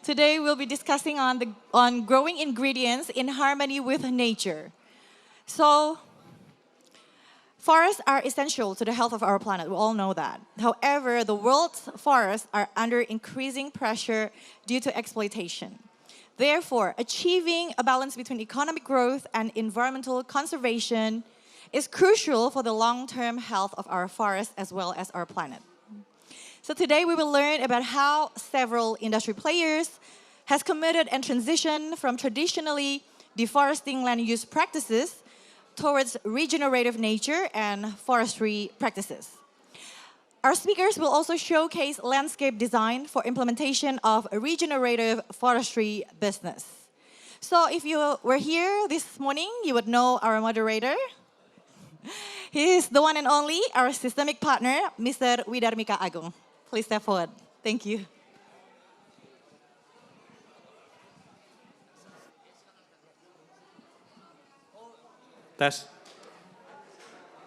Today we'll be discussing on growing ingredients in harmony with nature. So, forests are essential to the health of our planet. We all know that. However, the world's forests are under increasing pressure due to exploitation. Therefore, achieving a balance between economic growth and environmental conservation is crucial for the long-term health of our forests as well as our planet. So today we will learn about how several industry players has committed and transitioned from traditionally deforesting land use practices towards regenerative nature and forestry practices. Our speakers will also showcase landscape design for implementation of a regenerative forestry business. So if you were here this morning, you would know our moderator. He is the one and only, our systemic partner, Mr. Widarmika Agung. Please step forward. Thank you. Test.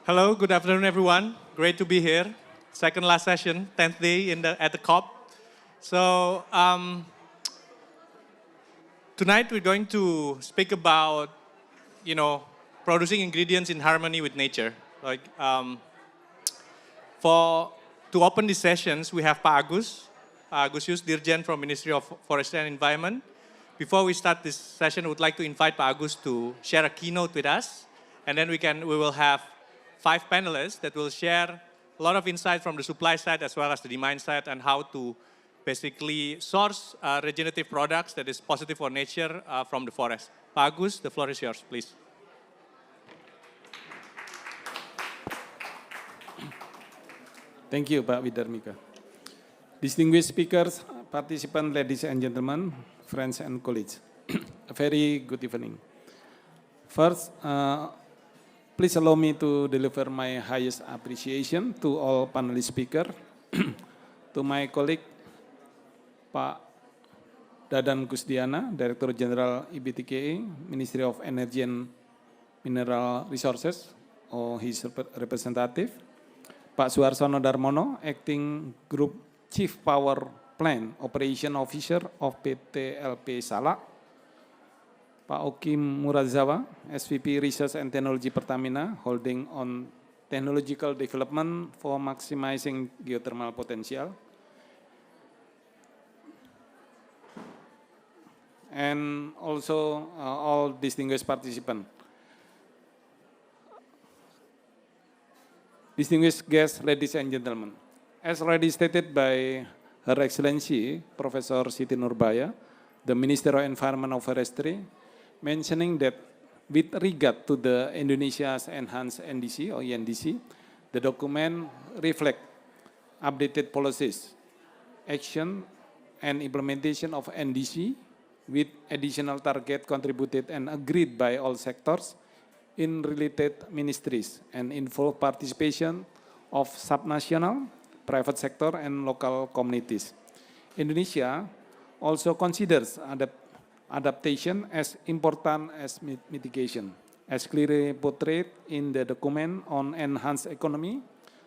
Hello, good afternoon, everyone. Great to be here. Second last session, 10th day at the COP. So tonight we're going to speak about, producing ingredients in harmony with nature. To open these sessions, we have Pak Agus Dirjen from Ministry of Forestry and Environment. Before we start this session, I would like to invite Pak Agus to share a keynote with us. And then we will have 5 panelists that will share a lot of insight from the supply side as well as the demand side and how to basically source regenerative products that is positive for nature from the forest. Pak Agus, the floor is yours, please. Thank you, Pak Widarmika. Distinguished speakers, participants, ladies and gentlemen, friends and colleagues, a very good evening. First, please allow me to deliver my highest appreciation to all panelist speakers, to my colleague, Pak Dadan Kusdiana, Director General IBTKE, Ministry of Energy and Mineral Resources, or his representative, Pak Suarsono Darmono, Acting Group Chief Power Plant Operation Officer of PT LP Salak, Pak Okim Murazawa, SVP Research and Technology Pertamina, holding on technological development for maximizing geothermal potential, and also all distinguished participants. Distinguished guests, ladies and gentlemen, as already stated by Her Excellency Professor Siti Nurbaya, the Minister of Environment and Forestry, mentioning that with regard to the Indonesia's enhanced NDC or ENDC, the document reflects updated policies, action, and implementation of NDC with additional target contributed and agreed by all sectors in related ministries and involve participation of subnational, private sector, and local communities. Indonesia also considers adaptation as important as mitigation, as clearly portrayed in the document on enhanced economy,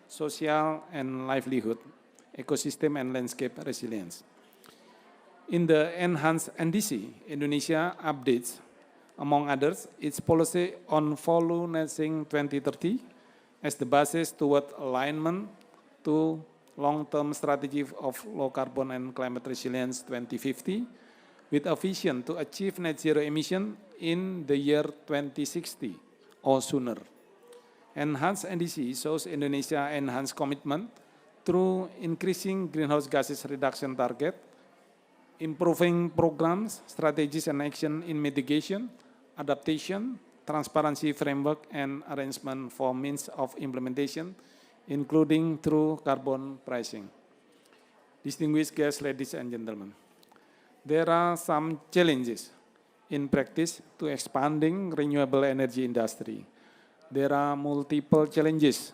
social and livelihood, ecosystem and landscape resilience. In the enhanced NDC, Indonesia updates, among others, its policy on voluminizing 2030 as the basis toward alignment to long-term strategy of low carbon and climate resilience 2050 with a vision to achieve net zero emission in the year 2060 or sooner. Enhanced NDC shows Indonesia enhanced commitment through increasing greenhouse gases reduction target, improving programs, strategies and action in mitigation, adaptation, transparency framework, and arrangement for means of implementation, including through carbon pricing. Distinguished guests, ladies and gentlemen, there are some challenges in practice to expanding renewable energy industry. There are multiple challenges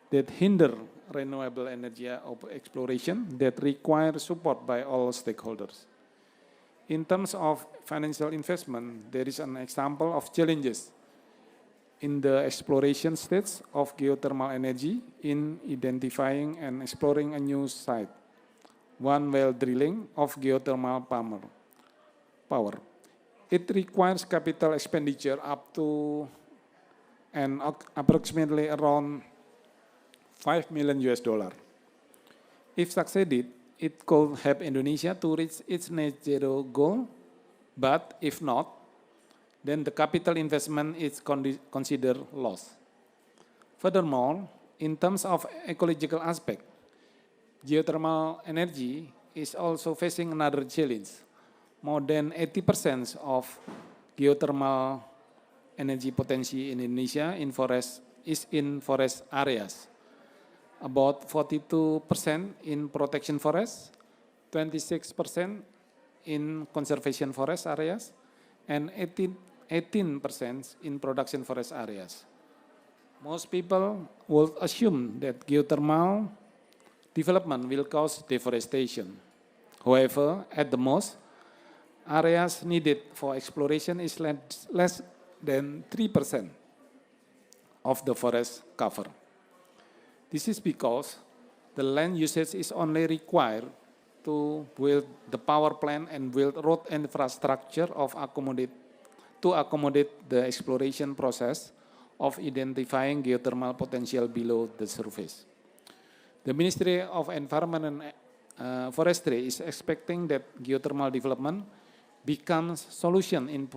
that hinder renewable energy exploration that require support by all stakeholders. In terms of financial investment, there is an example of challenges in the exploration stage of geothermal energy in identifying and exploring a new site. one well drilling of geothermal power. It requires capital expenditure up to and approximately around 5 million US dollar. If succeeded, it could help Indonesia to reach its net zero goal, but if not, then the capital investment is considered loss. Furthermore, in terms of ecological aspect, geothermal energy is also facing another challenge. More than 80% of geothermal energy potential in Indonesia is in forest areas. About 42% in protection forest, 26% in conservation forest areas, and 18% in production forest areas. Most people would assume that geothermal development will cause deforestation. However, at the most, areas needed for exploration is less than 3% of the forest cover. This is because the land usage is only required to build the power plant and build road infrastructure to accommodate the exploration process of identifying geothermal potential below the surface. The Ministry of Environment and Forestry is expecting that geothermal development becomes solution in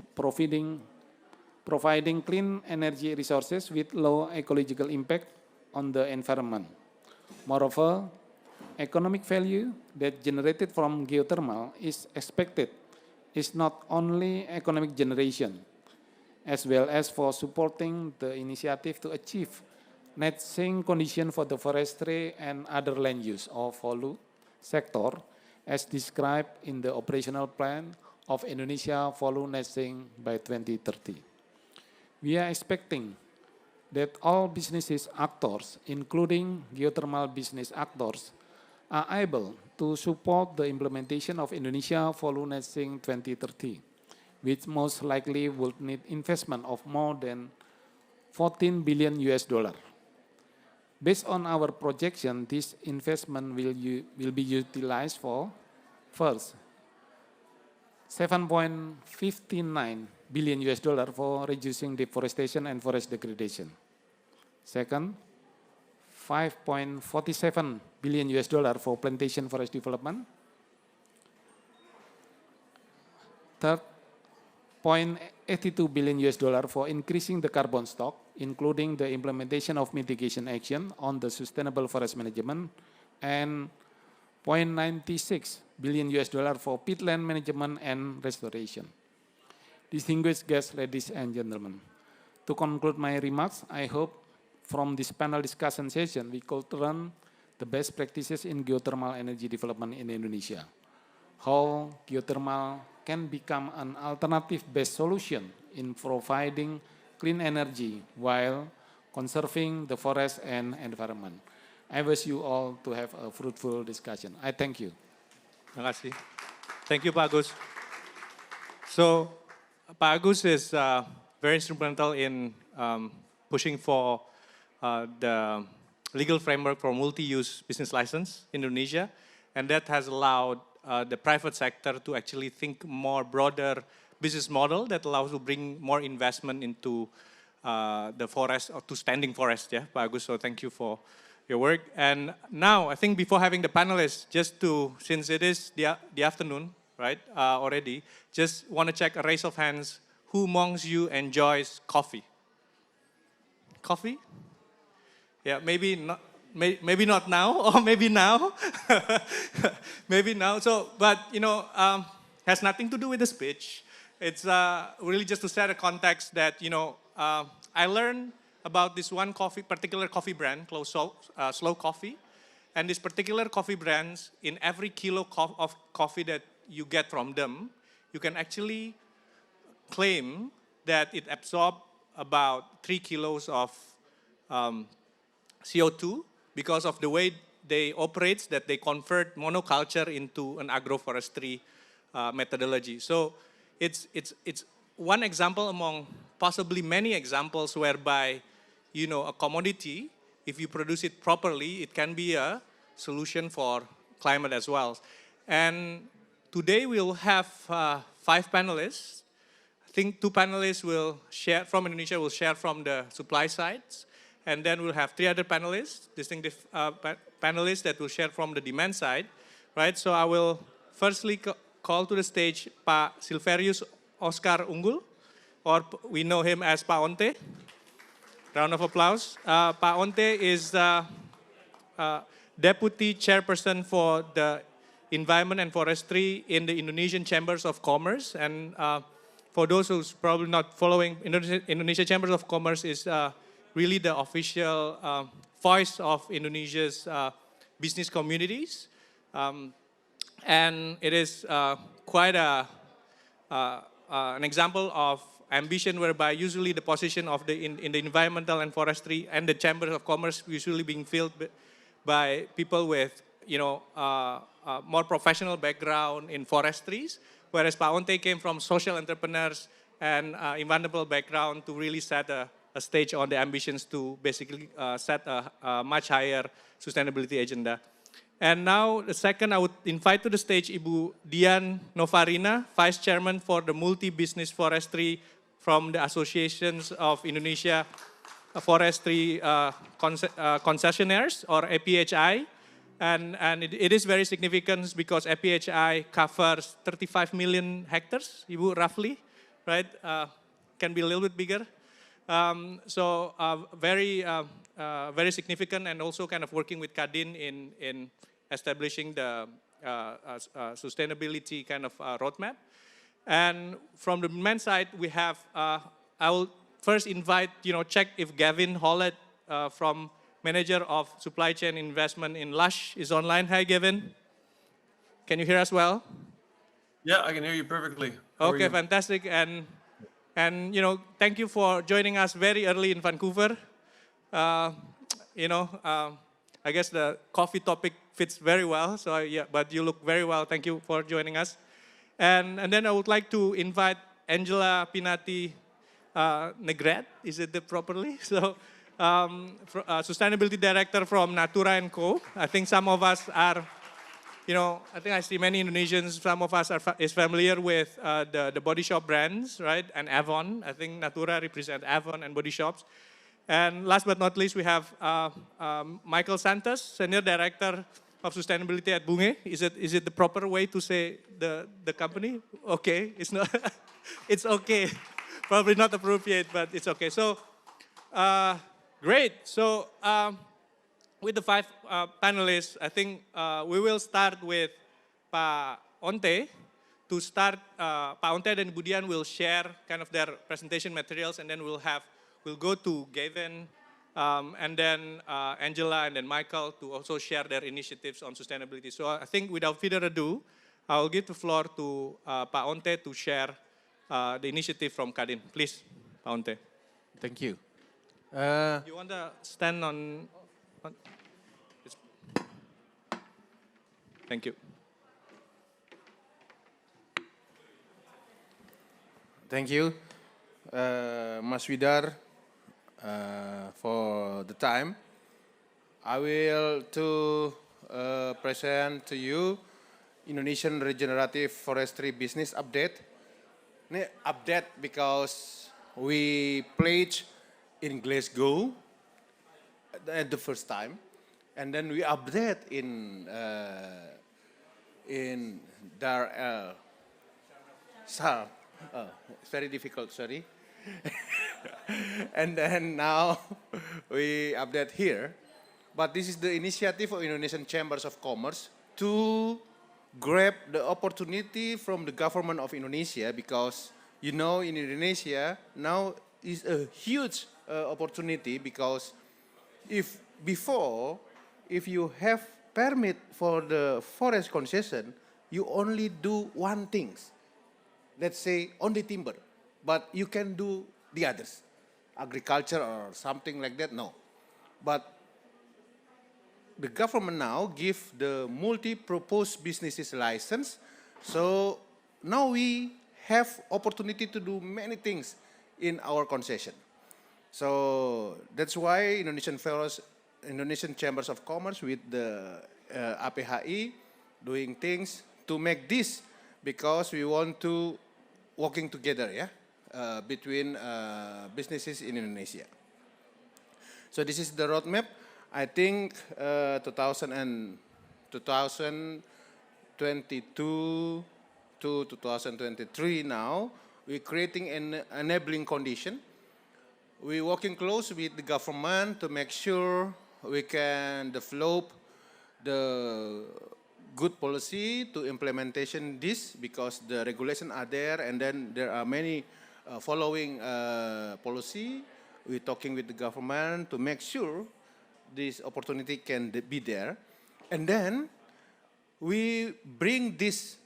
providing clean energy resources with low ecological impact on the environment. Moreover, economic value that generated from geothermal is expected is not only economic generation, as well as for supporting the initiative to achieve net sink condition for the forestry and other land use or value sector as described in the operational plan of Indonesia value net sink by 2030. We are expecting that all businesses actors, including geothermal business actors, are able to support the implementation of Indonesia value net sink 2030, which most likely would need investment of more than 14 billion US dollar. Based on our projection, this investment will be utilized for, first, 7.59 billion US dollar for reducing deforestation and forest degradation. Second, 5.47 billion US dollar for plantation forest development. Third, 0.82 billion US dollar for increasing the carbon stock, including the implementation of mitigation action on the sustainable forest management, and 0.96 billion US dollar for peatland management and restoration. Distinguished guests, ladies and gentlemen, to conclude my remarks, I hope from this panel discussion session we could learn the best practices in geothermal energy development in Indonesia. How geothermal can become an alternative-based solution in providing clean energy while conserving the forest and environment. I wish you all to have a fruitful discussion. I thank you. Terima kasih. Thank you, Pak Agus. So, Pak Agus is very instrumental in pushing for the legal framework for multi-use business license in Indonesia, and that has allowed the private sector to actually think more broader business model that allows to bring more investment into the forest or to standing forest, yeah, Pak Agus. So thank you for your work. And now, I think before having the panelists, just to, since it is the afternoon, right, already, just want to check a raise of hands, who amongst you enjoys coffee? Coffee? Yeah, maybe not now, or maybe now. Maybe now. So, but you know, has nothing to do with the speech. It's really just to set a context that, you know, I learned about this one particular coffee brand called Slow Coffee. And this particular coffee brands, in every kilo of coffee that you get from them, you can actually claim that it absorbs about 3 kilos of CO2 because of the way they operate, that they convert monoculture into an agroforestry methodology. So it's one example among possibly many examples whereby, you know, a commodity, if you produce it properly, it can be a solution for climate as well. And today we'll have 5 panelists. I think 2 panelists will share from Indonesia, will share from the supply sides. And then we'll have 3 other panelists, distinctive panelists that will share from the demand side, right? So I will firstly call to the stage Pak Silverius Oscar Unggul, or we know him as Pak Onte. Round of applause. Pak Onte is Deputy Chairperson for the Environment and Forestry in the Indonesian Chambers of Commerce. And for those who's probably not following, Indonesia Chambers of Commerce is really the official voice of Indonesia's business communities. And it is quite an example of ambition whereby usually the position of in the environmental and forestry and the chambers of commerce usually being filled by people with more professional background in forestries, whereas Pak Onte came from social entrepreneurs and environmental background to really set a stage on the ambitions to basically set a much higher sustainability agenda. And now, the second, I would invite to the stage Ibu Dian Novarina, Vice Chairman for the Multi-Business Forestry from the Associations of Indonesia Forestry Concessionaires, or APHI. And it is very significant because APHI covers 35 million hectares, Ibu, roughly, right? Can be a little bit bigger. So very significant, and also kind of working with Kadin in establishing the sustainability kind of roadmap. And from the demand side, we have, I will first invite, check if Gavin Hollett from Manager of Supply Chain Investment in Lush is online. Hi, Gavin. Can you hear us well? Yeah, I can hear you perfectly. Okay, fantastic. And thank you for joining us very early in Vancouver. I guess the coffee topic fits very well. So yeah, but you look very well. Thank you for joining us. And then I would like to invite Angela Pinati Negret. Is it properly? So Sustainability Director from Natura & Co. I think some of us are, I think I see many Indonesians, some of us is familiar with the Body Shop brands, right? And Avon. I think Natura represents Avon and Body Shops. And last but not least, we have Michael Santos, Senior Director of Sustainability at Bunge. Is it the proper way to say the company? Okay, it's not. It's okay. Probably not appropriate, but it's okay. So, great. So, with the 5 panelists, I think we will start with Pak Onte. To start, Pak Onte and Ibu Dian will share kind of their presentation materials, and then we'll go to Gavin, and then Angela, and then Michael to also share their initiatives on sustainability. So I think without further ado, I'll give the floor to Pak Onte to share the initiative from Kadin. Please, Pak Onte. Thank you. You want to stand on? Thank you. Thank you, Mas Widar, for the time. I will present to you Indonesian Regenerative Forestry Business Update. Ini update because we pledged in Glasgow at the first time, and then we update in Dar el Sal. It's very difficult, sorry. And then now we update here. But this is the initiative of Indonesian Chambers of Commerce to grab the opportunity from the government of Indonesia, because in Indonesia now is a huge opportunity, because if you have permit for the forest concession, you only do one thing. Let's say only timber, but you can do the others, agriculture or something like that, no. But the government now give the multi-purpose businesses license, so now we have opportunity to do many things in our concession. So that's why Indonesian Chambers of Commerce with the APHI doing things to make this, because we want to working together, yeah, between businesses in Indonesia. So this is the roadmap. I think 2022 to 2023 now, we're creating an enabling condition. We're working close with the government to make sure we can develop the good policy to implementation this, because the regulations are there, and then there are many following policy. We're talking with the government to make sure this opportunity can be there. And then we bring this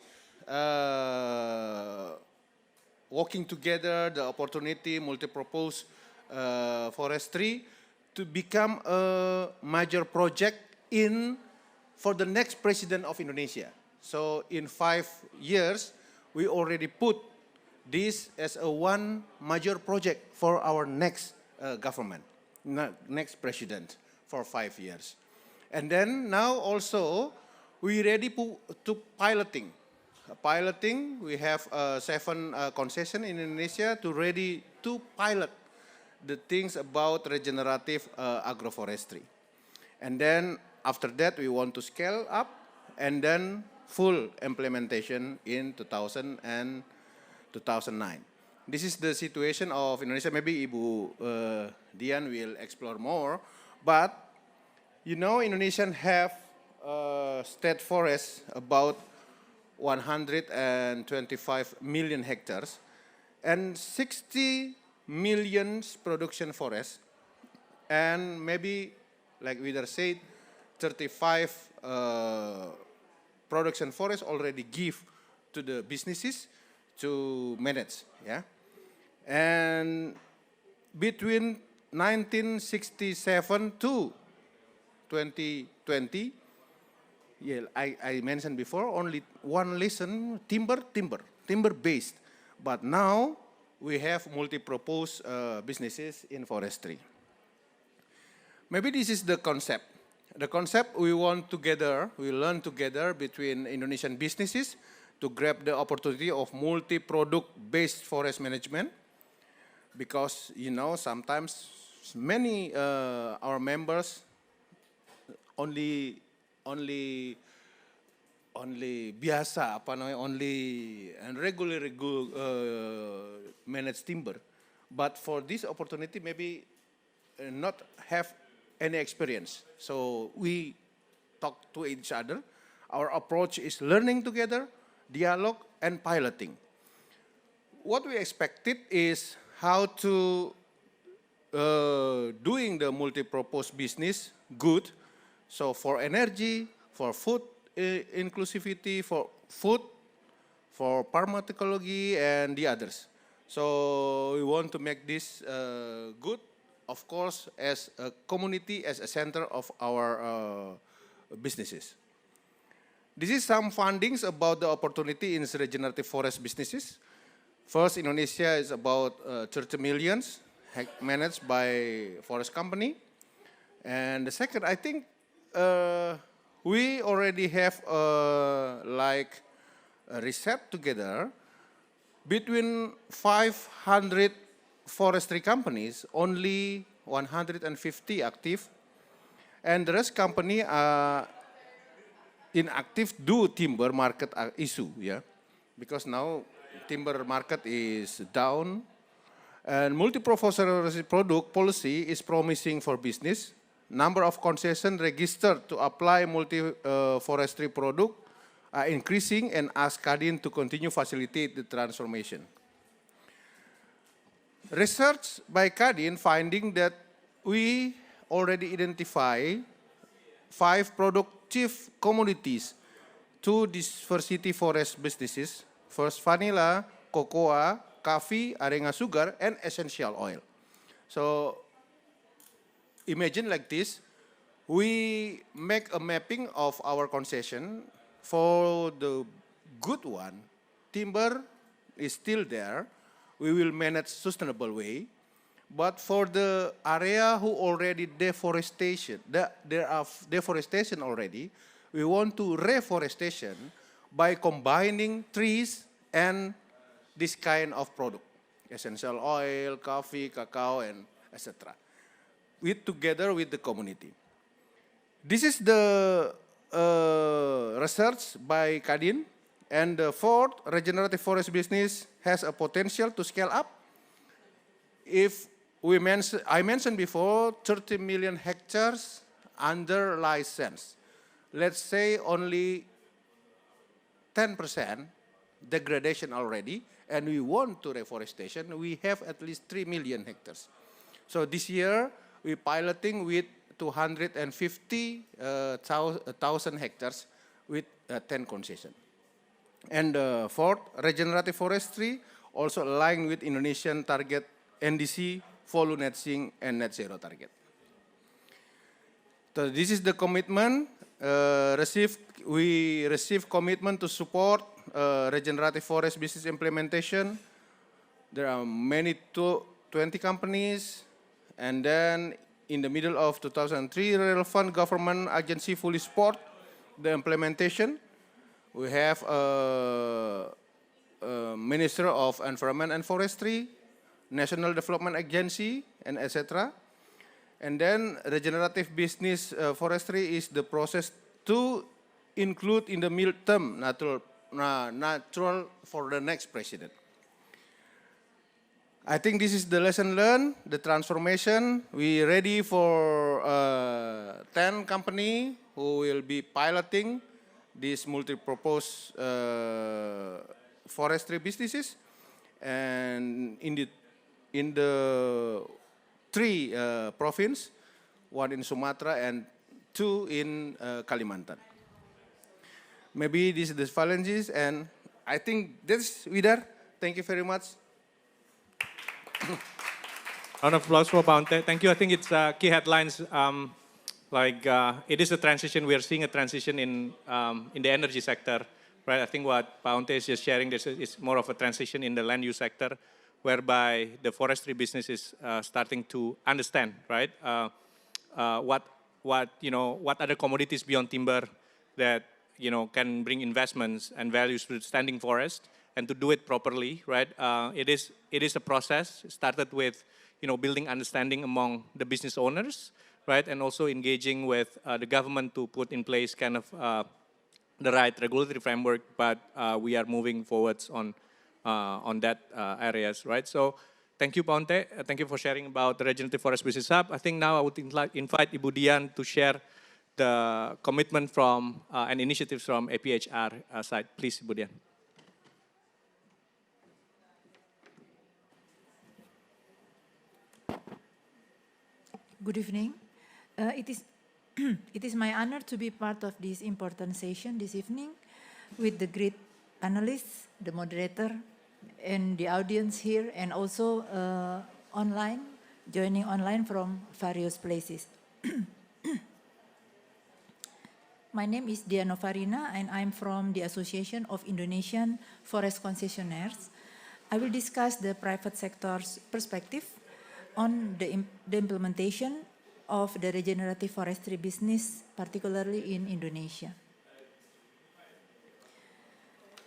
working together, the opportunity, multi-purpose forestry to become a major project for the next president of Indonesia. So in 5 years, we already put this as one major project for our next government, next president for 5 years. And then now also, we ready to piloting. Piloting, we have 7 concession in Indonesia to ready to pilot the things about regenerative agroforestry. And then after that, we want to scale up and then full implementation in 2000 and 2009. This is the situation of Indonesia. Maybe Ibu Dian will explore more. But, you know, Indonesians have state forests about 125 million hectares and 60 million production forests, and maybe, like we said, 35 production forests already give to the businesses to manage, yeah. And between 1967 to 2020, yeah, I mentioned before, only one lesson, timber based. But now we have multi-purpose businesses in forestry. Maybe this is the concept. The concept we want together, we learn together between Indonesian businesses to grab the opportunity of multi-product based forest management. Because, you know, sometimes many our members only biasa, only and regularly manage timber. But for this opportunity, maybe not have any experience. So we talk to each other. Our approach is learning together, dialogue, and piloting. What we expected is how to doing the multi-purpose business good. So for energy, for food inclusivity, for food, for pharmacology, and the others. So we want to make this good, of course, as a community, as a center of our businesses. This is some findings about the opportunity in regenerative forest businesses. First, Indonesia is about 30 millions managed by forest company. And the second, I think we already have like a research together between 500 forestry companies, only 150 active, and the rest company are inactive due timber market issue, yeah, because now timber market is down, and multi-purpose product policy is promising for business. Number of concessions registered to apply multi-forestry product are increasing, and ask Kadin to continue facilitate the transformation. Research by Kadin finding that we already identify 5 productive commodities to diversity forest businesses. First, vanilla, cocoa, coffee, arenga sugar, and essential oil. So imagine like this, we make a mapping of our concession. For the good one, timber is still there. We will manage sustainable way. But for the area who already deforestation, there are deforestation already, we want to reforestation by combining trees and this kind of product, essential oil, coffee, cacao, and etc. Together with the community. This is the research by Kadin, and the fourth, regenerative forest business has a potential to scale up. If I mentioned before, 30 million hectares under license. Let's say only 10% degradation already, and we want to reforestation, we have at least 3 million hectares. So this year, we're piloting with 250,000 hectares with 10 concession. And fourth, regenerative forestry also aligned with Indonesian target NDC, follow net sink and net zero target. So this is the commitment we received commitment to support regenerative forest business implementation. There are many 20 companies, and then in the middle of 2003, relevant government agency fully support the implementation. We have a Minister of Environment and Forestry, National Development Agency, and etc. And then regenerative business forestry is the process to include in the midterm natural for the next president. I think this is the lesson learned, the transformation. We ready for 10 company who will be piloting these multi-purpose forestry businesses, and in the three provinces, one in Sumatra and 2 in Kalimantan. Maybe this is the challenges, and I think this Widar. Thank you very much. Round of applause for Paunte. Thank you. I think it's key headlines. It is a transition. We are seeing a transition in the energy sector, right? I think what Paunte is just sharing this is more of a transition in the land use sector, whereby the forestry business is starting to understand, right? What other commodities beyond timber that can bring investments and values to standing forest, and to do it properly, right? It is a process. It started with building understanding among the business owners, right, and also engaging with the government to put in place kind of the right regulatory framework. But we are moving forwards on that areas, right? So thank you, Paunte. Thank you for sharing about the Regenerative Forest Business Hub. I think now I would invite Ibu Dian to share the commitment from and initiatives from APHR side. Please, Ibu Dian. Good evening. It is my honor to be part of this important session this evening with the great panelists, the moderator, and the audience here, and also joining online from various places. My name is Diano Farina, and I'm from the Association of Indonesian Forest Concessionaires. I will discuss the private sector's perspective on the implementation of the regenerative forestry business, particularly in Indonesia.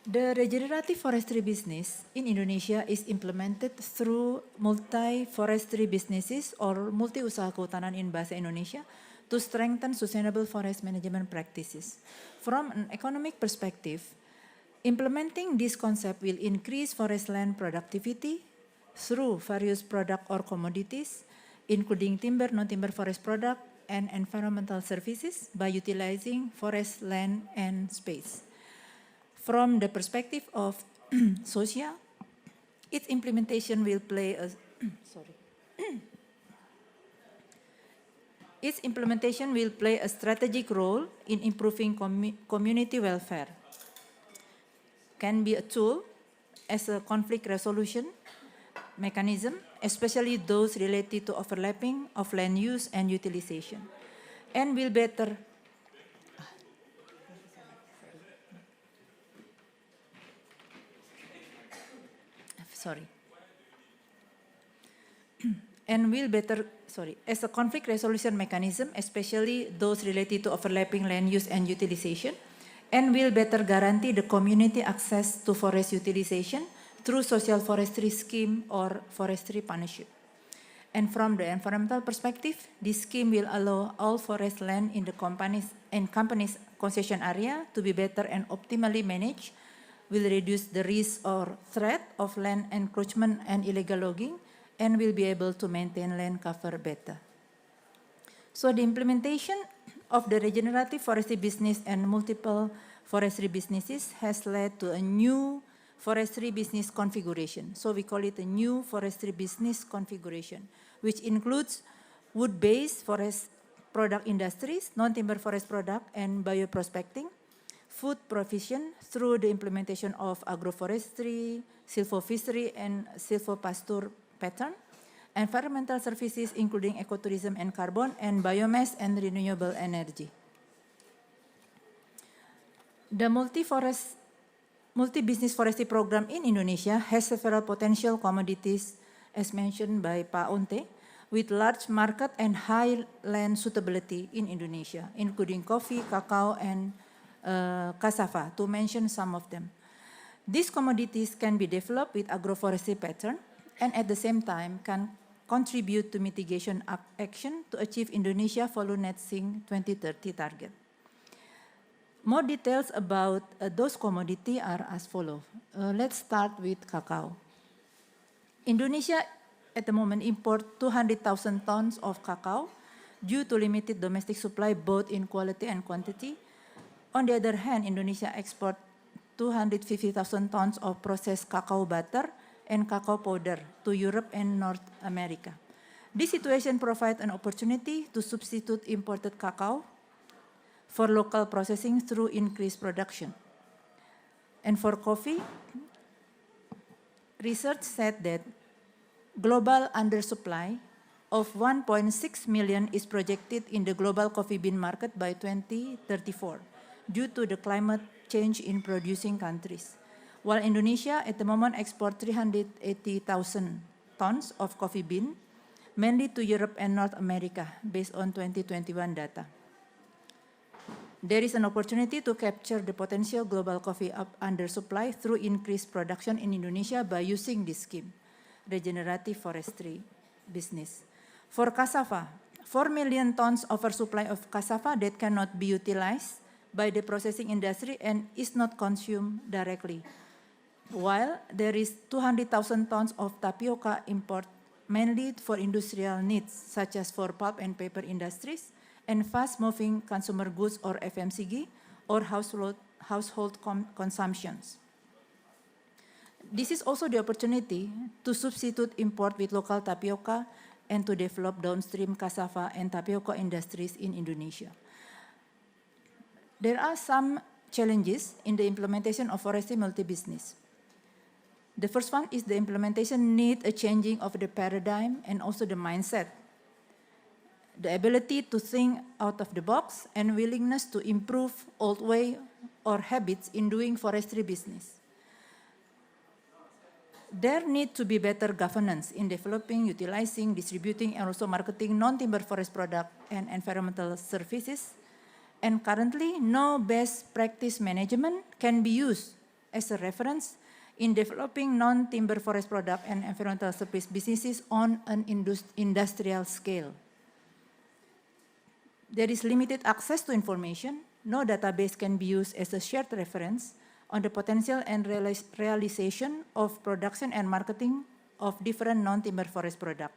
The regenerative forestry business in Indonesia is implemented through multi-forestry businesses or multi-usaha kehutanan in bahasa Indonesia to strengthen sustainable forest management practices. From an economic perspective, implementing this concept will increase forest land productivity through various product or commodities, including timber, non-timber forest product, and environmental services by utilizing forest land and space. From the perspective of social, its implementation will play a strategic role in improving community welfare. Can be a tool as a conflict resolution mechanism, especially those related to overlapping of land use and utilization, and will better and will better, as a conflict resolution mechanism, especially those related to overlapping land use and utilization, and will better guarantee the community access to forest utilization through social forestry scheme or forestry partnership. And from the environmental perspective, this scheme will allow all forest land in the companies concession area to be better and optimally managed, will reduce the risk or threat of land encroachment and illegal logging, and will be able to maintain land cover better. So the implementation of the regenerative forestry business and multiple forestry businesses has led to a new forestry business configuration. So we call it a new forestry business configuration, which includes wood-based forest product industries, non-timber forest product, and bioprospecting, food provision through the implementation of agroforestry, silvofishery, and silvopasture pattern, environmental services including ecotourism and carbon, and biomass and renewable energy. The multi-business forestry program in Indonesia has several potential commodities, as mentioned by Pak Onte, with large market and high land suitability in Indonesia, including coffee, cacao, and cassava, to mention some of them. These commodities can be developed with agroforestry pattern and at the same time can contribute to mitigation action to achieve Indonesia Follow Net Sink 2030 target. More details about those commodities are as follows. Let's start with cacao. Indonesia at the moment imports 200,000 tons of cacao due to limited domestic supply both in quality and quantity. On the other hand, Indonesia exports 250,000 tons of processed cacao butter and cacao powder to Europe and North America. This situation provides an opportunity to substitute imported cacao for local processing through increased production. And for coffee, research said that global undersupply of 1.6 million is projected in the global coffee bean market by 2034 due to the climate change in producing countries. While Indonesia at the moment exports 380,000 tons of coffee bean, mainly to Europe and North America based on 2021 data. There is an opportunity to capture the potential global coffee undersupply through increased production in Indonesia by using this scheme, regenerative forestry business. For cassava, 4 million tons oversupply of cassava that cannot be utilized by the processing industry and is not consumed directly. While there is 200,000 tons of tapioca import mainly for industrial needs such as for pulp and paper industries and fast-moving consumer goods or FMCG or household consumptions. This is also the opportunity to substitute import with local tapioca and to develop downstream cassava and tapioca industries in Indonesia. There are some challenges in the implementation of forestry multi-business. The first one is the implementation need a changing of the paradigm and also the mindset. The ability to think out of the box and willingness to improve old way or habits in doing forestry business. There need to be better governance in developing, utilizing, distributing, and also marketing non-timber forest product and environmental services. And currently, no best practice management can be used as a reference in developing non-timber forest product and environmental service businesses on an industrial scale. There is limited access to information. No database can be used as a shared reference on the potential and realization of production and marketing of different non-timber forest products.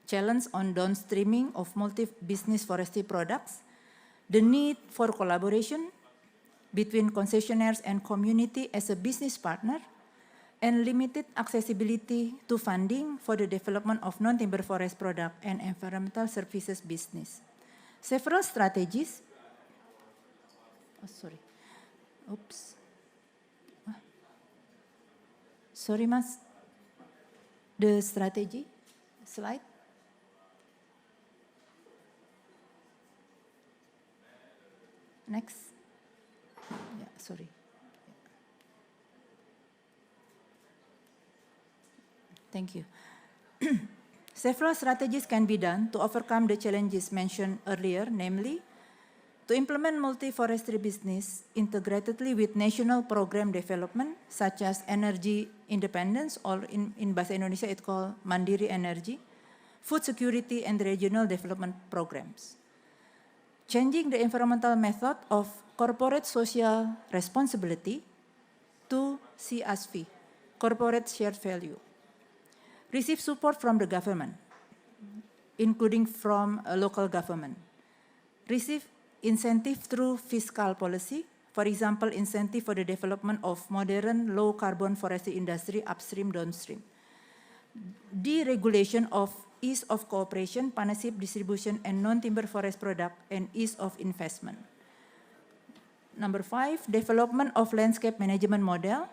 Challenge on downstreaming of multi-business forestry products, the need for collaboration between concessionaires and community as a business partner, and limited accessibility to funding for the development of non-timber forest product and environmental services business. Several strategies, Sorry, Mas. The strategy slide. Next. Yeah, sorry. Thank you. Several strategies can be done to overcome the challenges mentioned earlier, namely, to implement multi-forestry business integratedly with national program development, such as energy independence, or in Bahasa Indonesia it's called Mandiri Energy, food security, and regional development programs. Changing the environmental method of corporate social responsibility to CSV, corporate shared value. Receive support from the government, including from a local government. Receive incentive through fiscal policy, for example, incentive for the development of modern low-carbon forestry industry upstream, downstream. Deregulation of ease of cooperation, partnership, distribution, and non-timber forest product, and ease of investment. Number 5, development of landscape management model,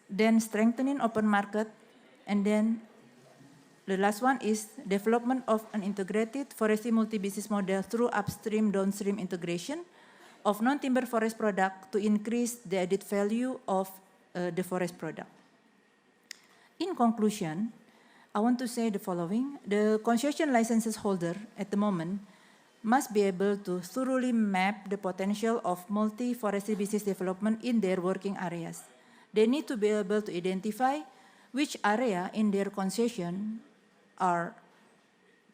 then strengthening open market, and then the last one is development of an integrated forestry multi-business model through upstream, downstream integration of non-timber forest product to increase the added value of the forest product. In conclusion, I want to say the following. The concession licenses holder at the moment must be able to thoroughly map the potential of multi-forestry business development in their working areas. They need to be able to identify which area in their concession are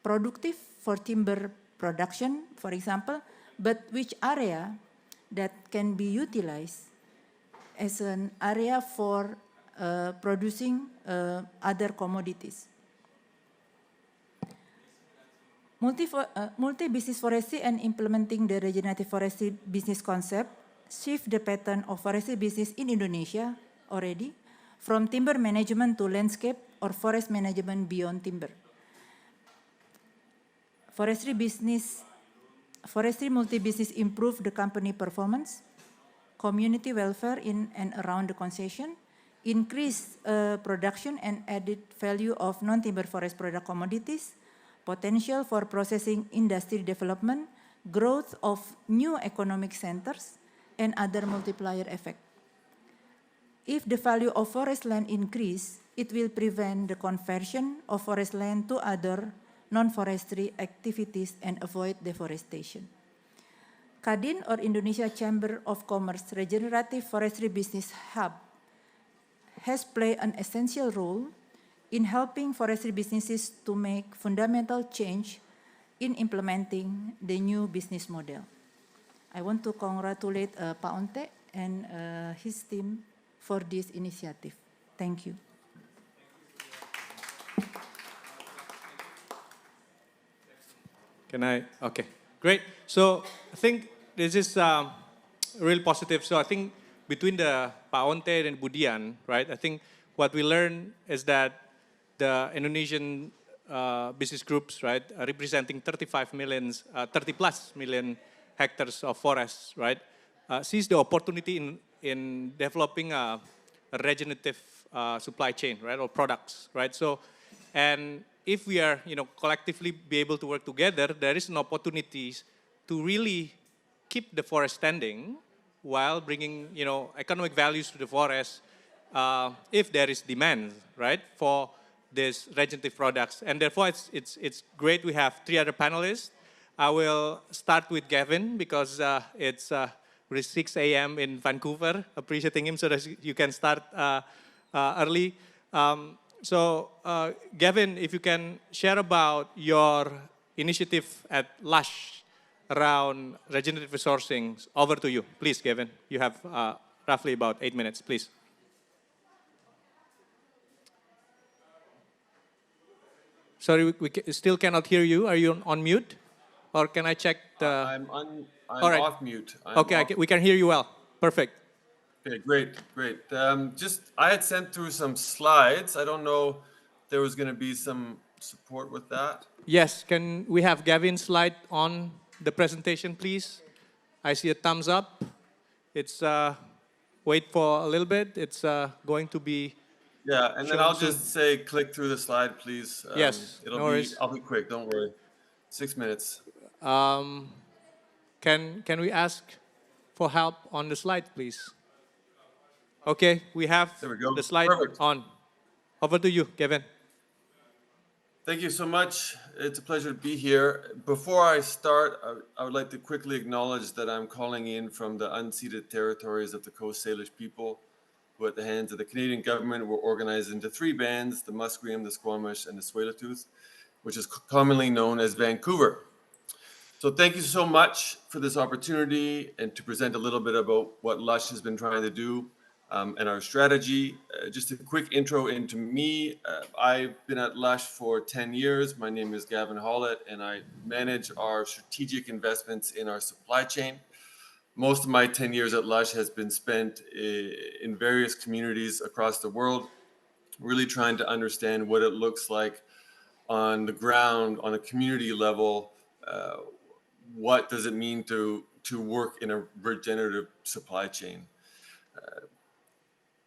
productive for timber production, for example, but which area that can be utilized as an area for producing other commodities. Multi-business forestry and implementing the regenerative forestry business concept shift the pattern of forestry business in Indonesia already from timber management to landscape or forest management beyond timber. Forestry multi-business improve the company performance, community welfare in and around the concession, increase production and added value of non-timber forest product commodities, potential for processing industry development, growth of new economic centers, and other multiplier effect. If the value of forest land increase, it will prevent the conversion of forest land to other non-forestry activities and avoid deforestation. Kadin, or Indonesia Chamber of Commerce Regenerative Forestry Business Hub, has played an essential role in helping forestry businesses to make fundamental change in implementing the new business model. I want to congratulate Pak Onte and his team for this initiative. Thank you. Can I? Okay, great. So I think this is real positive. So I think between the Pak Onte and Budian, right, I think what we learned is that the Indonesian business groups, right, representing 30 plus million hectares of forests, right, sees the opportunity in developing a regenerative supply chain, right, or products, right. So, and if we are, collectively be able to work together, there is an opportunity to really keep the forest standing while bringing, economic values to the forest if there is demand, right, for these regenerative products. And therefore, it's great we have 3 other panelists. I will start with Gavin because it's 6 a.m. in Vancouver, appreciating him so that you can start early. So, Gavin, if you can share about your initiative at Lush around regenerative resourcing, over to you. Please, Gavin. You have roughly about 8 minutes, please. Sorry, we still cannot hear you. Are you on mute? Or can I check the... I'm right. off mute. We can hear you well. Perfect. Okay, great. I had sent through some slides. I don't know if there was going to be some support with that. Yes, can we have Gavin's slide on the presentation, please? I see a thumbs up. It's, wait for a little bit. It's going to be... Yeah, and then I'll just say click through the slide, please. Yes, no worries. I'll be quick, don't worry. 6 minutes. Can we ask for help on the slide, please? Okay, we have There we go. the slide Perfect. on. Over to you, Kevin. Thank you so much. It's a pleasure to be here. Before I start, I would like to quickly acknowledge that I'm calling in from the unceded territories of the Coast Salish people, who at the hands of the Canadian government were organized into 3 bands, the Musqueam, the Squamish, and the Tsleil-Waututh, which is commonly known as Vancouver. So thank you so much for this opportunity and to present a little bit about what Lush has been trying to do and our strategy. Just a quick intro into me. I've been at Lush for 10 years. My name is Gavin Hollett, and I manage our strategic investments in our supply chain. Most of my 10 years at Lush has been spent in various communities across the world, really trying to understand what it looks like on the ground, on a community level. What does it mean to work in a regenerative supply chain?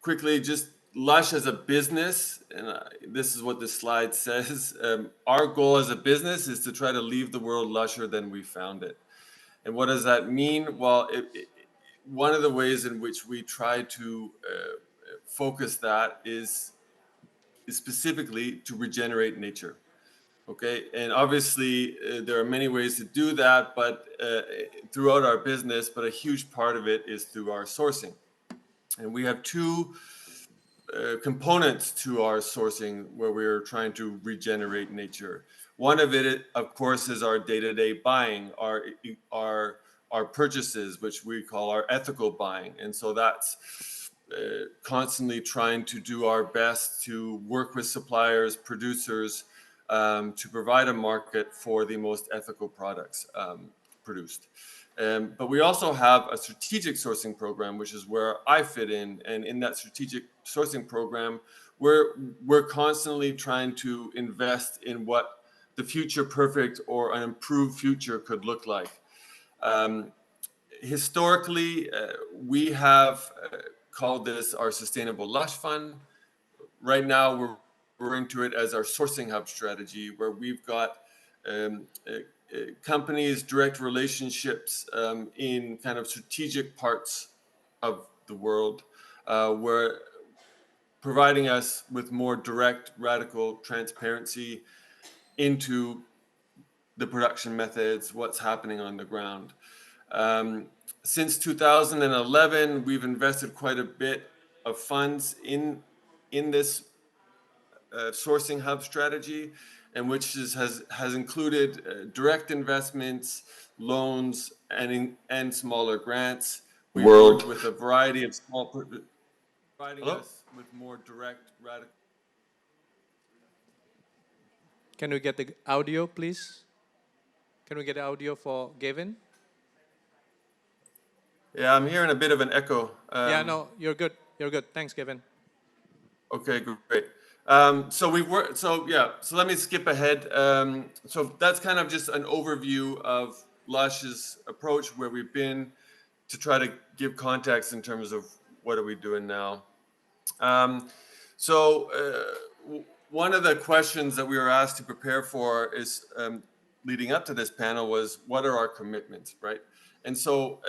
Quickly, just Lush as a business, and this is what this slide says. Our goal as a business is to try to leave the world lusher than we found it. And what does that mean? Well, one of the ways in which we try to focus that is specifically to regenerate nature. Okay, and obviously there are many ways to do that, but throughout our business, but a huge part of it is through our sourcing. And we have 2 components to our sourcing where we're trying to regenerate nature. One of it, of course, is our day-to-day buying, our purchases, which we call our ethical buying. And so that's constantly trying to do our best to work with suppliers, producers, to provide a market for the most ethical products produced. But we also have a strategic sourcing program, which is where I fit in. And in that strategic sourcing program, we're constantly trying to invest in what the future perfect or an improved future could look like. Historically, we have called this our Sustainable Lush Fund. Right now, we're referring to it as our sourcing hub strategy, where we've got companies, direct relationships in kind of strategic parts of the world, where providing us with more direct, radical transparency into the production methods, what's happening on the ground. Since 2011, we've invested quite a bit of funds in this sourcing hub strategy, and which has included direct investments, loans, and smaller grants. We've worked with a variety of small, providing us with more direct, radical. Can we get the audio, please? Can we get audio for Gavin? Yeah, I'm hearing a bit of an echo. Yeah, no, you're good. You're good. Thanks, Gavin. Okay, great. So we've worked. So yeah. So let me skip ahead. So that's kind of just an overview of Lush's approach, where we've been, to try to give context in terms of what are we doing now. One of the questions that we were asked to prepare for is leading up to this panel was, what are our commitments, right? And so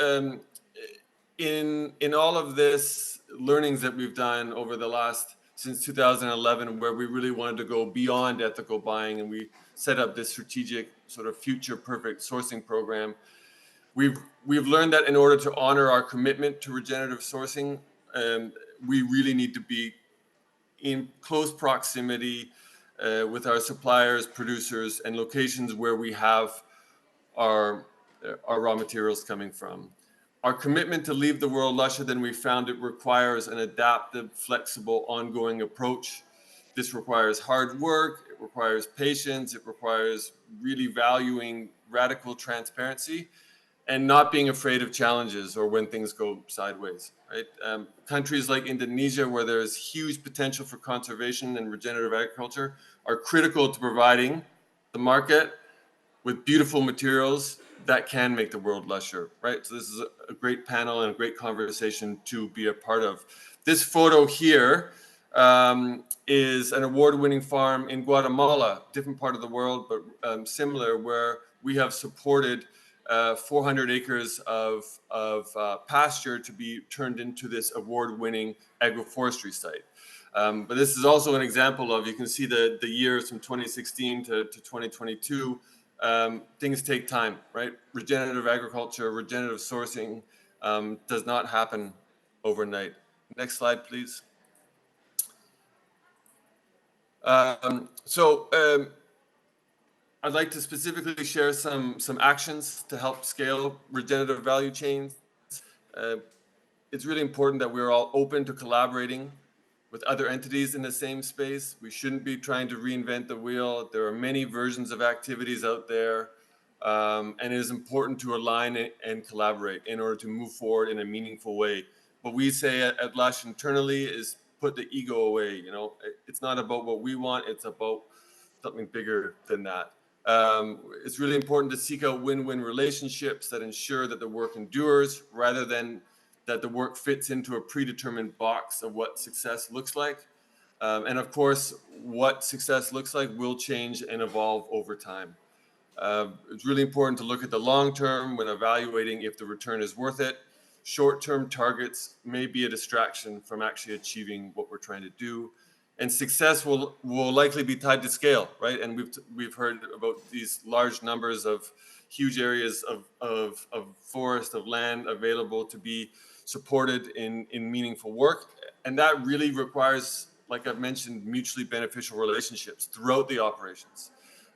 in all of this learnings that we've done over the last, since 2011, where we really wanted to go beyond ethical buying, and we set up this strategic sort of future perfect sourcing program, we've learned that in order to honor our commitment to regenerative sourcing, we really need to be in close proximity with our suppliers, producers, and locations where we have our raw materials coming from. Our commitment to leave the world lusher than we found it requires an adaptive, flexible, ongoing approach. This requires hard work, it requires patience, it requires really valuing radical transparency and not being afraid of challenges or when things go sideways, right? Countries like Indonesia, where there's huge potential for conservation and regenerative agriculture, are critical to providing the market with beautiful materials that can make the world lusher, right? So this is a great panel and a great conversation to be a part of. This photo here is an award-winning farm in Guatemala, different part of the world, but similar, where we have supported 400 acres of pasture to be turned into this award-winning agroforestry site. But this is also an example of, you can see the years from 2016 to 2022, things take time, right? Regenerative agriculture, regenerative sourcing does not happen overnight. Next slide, please. I'd like to specifically share some actions to help scale regenerative value chains. It's really important that we're all open to collaborating with other entities in the same space. We shouldn't be trying to reinvent the wheel. There are many versions of activities out there, and it is important to align and collaborate in order to move forward in a meaningful way. What we say at Lush internally is put the ego away. You know, it's not about what we want, it's about something bigger than that. It's really important to seek out win-win relationships that ensure that the work endures rather than that the work fits into a predetermined box of what success looks like. And of course, what success looks like will change and evolve over time. It's really important to look at the long term when evaluating if the return is worth it. Short-term targets may be a distraction from actually achieving what we're trying to do. And success will likely be tied to scale, right? And we've heard about these large numbers of huge areas of forest, of land available to be supported in meaningful work. And that really requires, like I've mentioned, mutually beneficial relationships throughout the operations.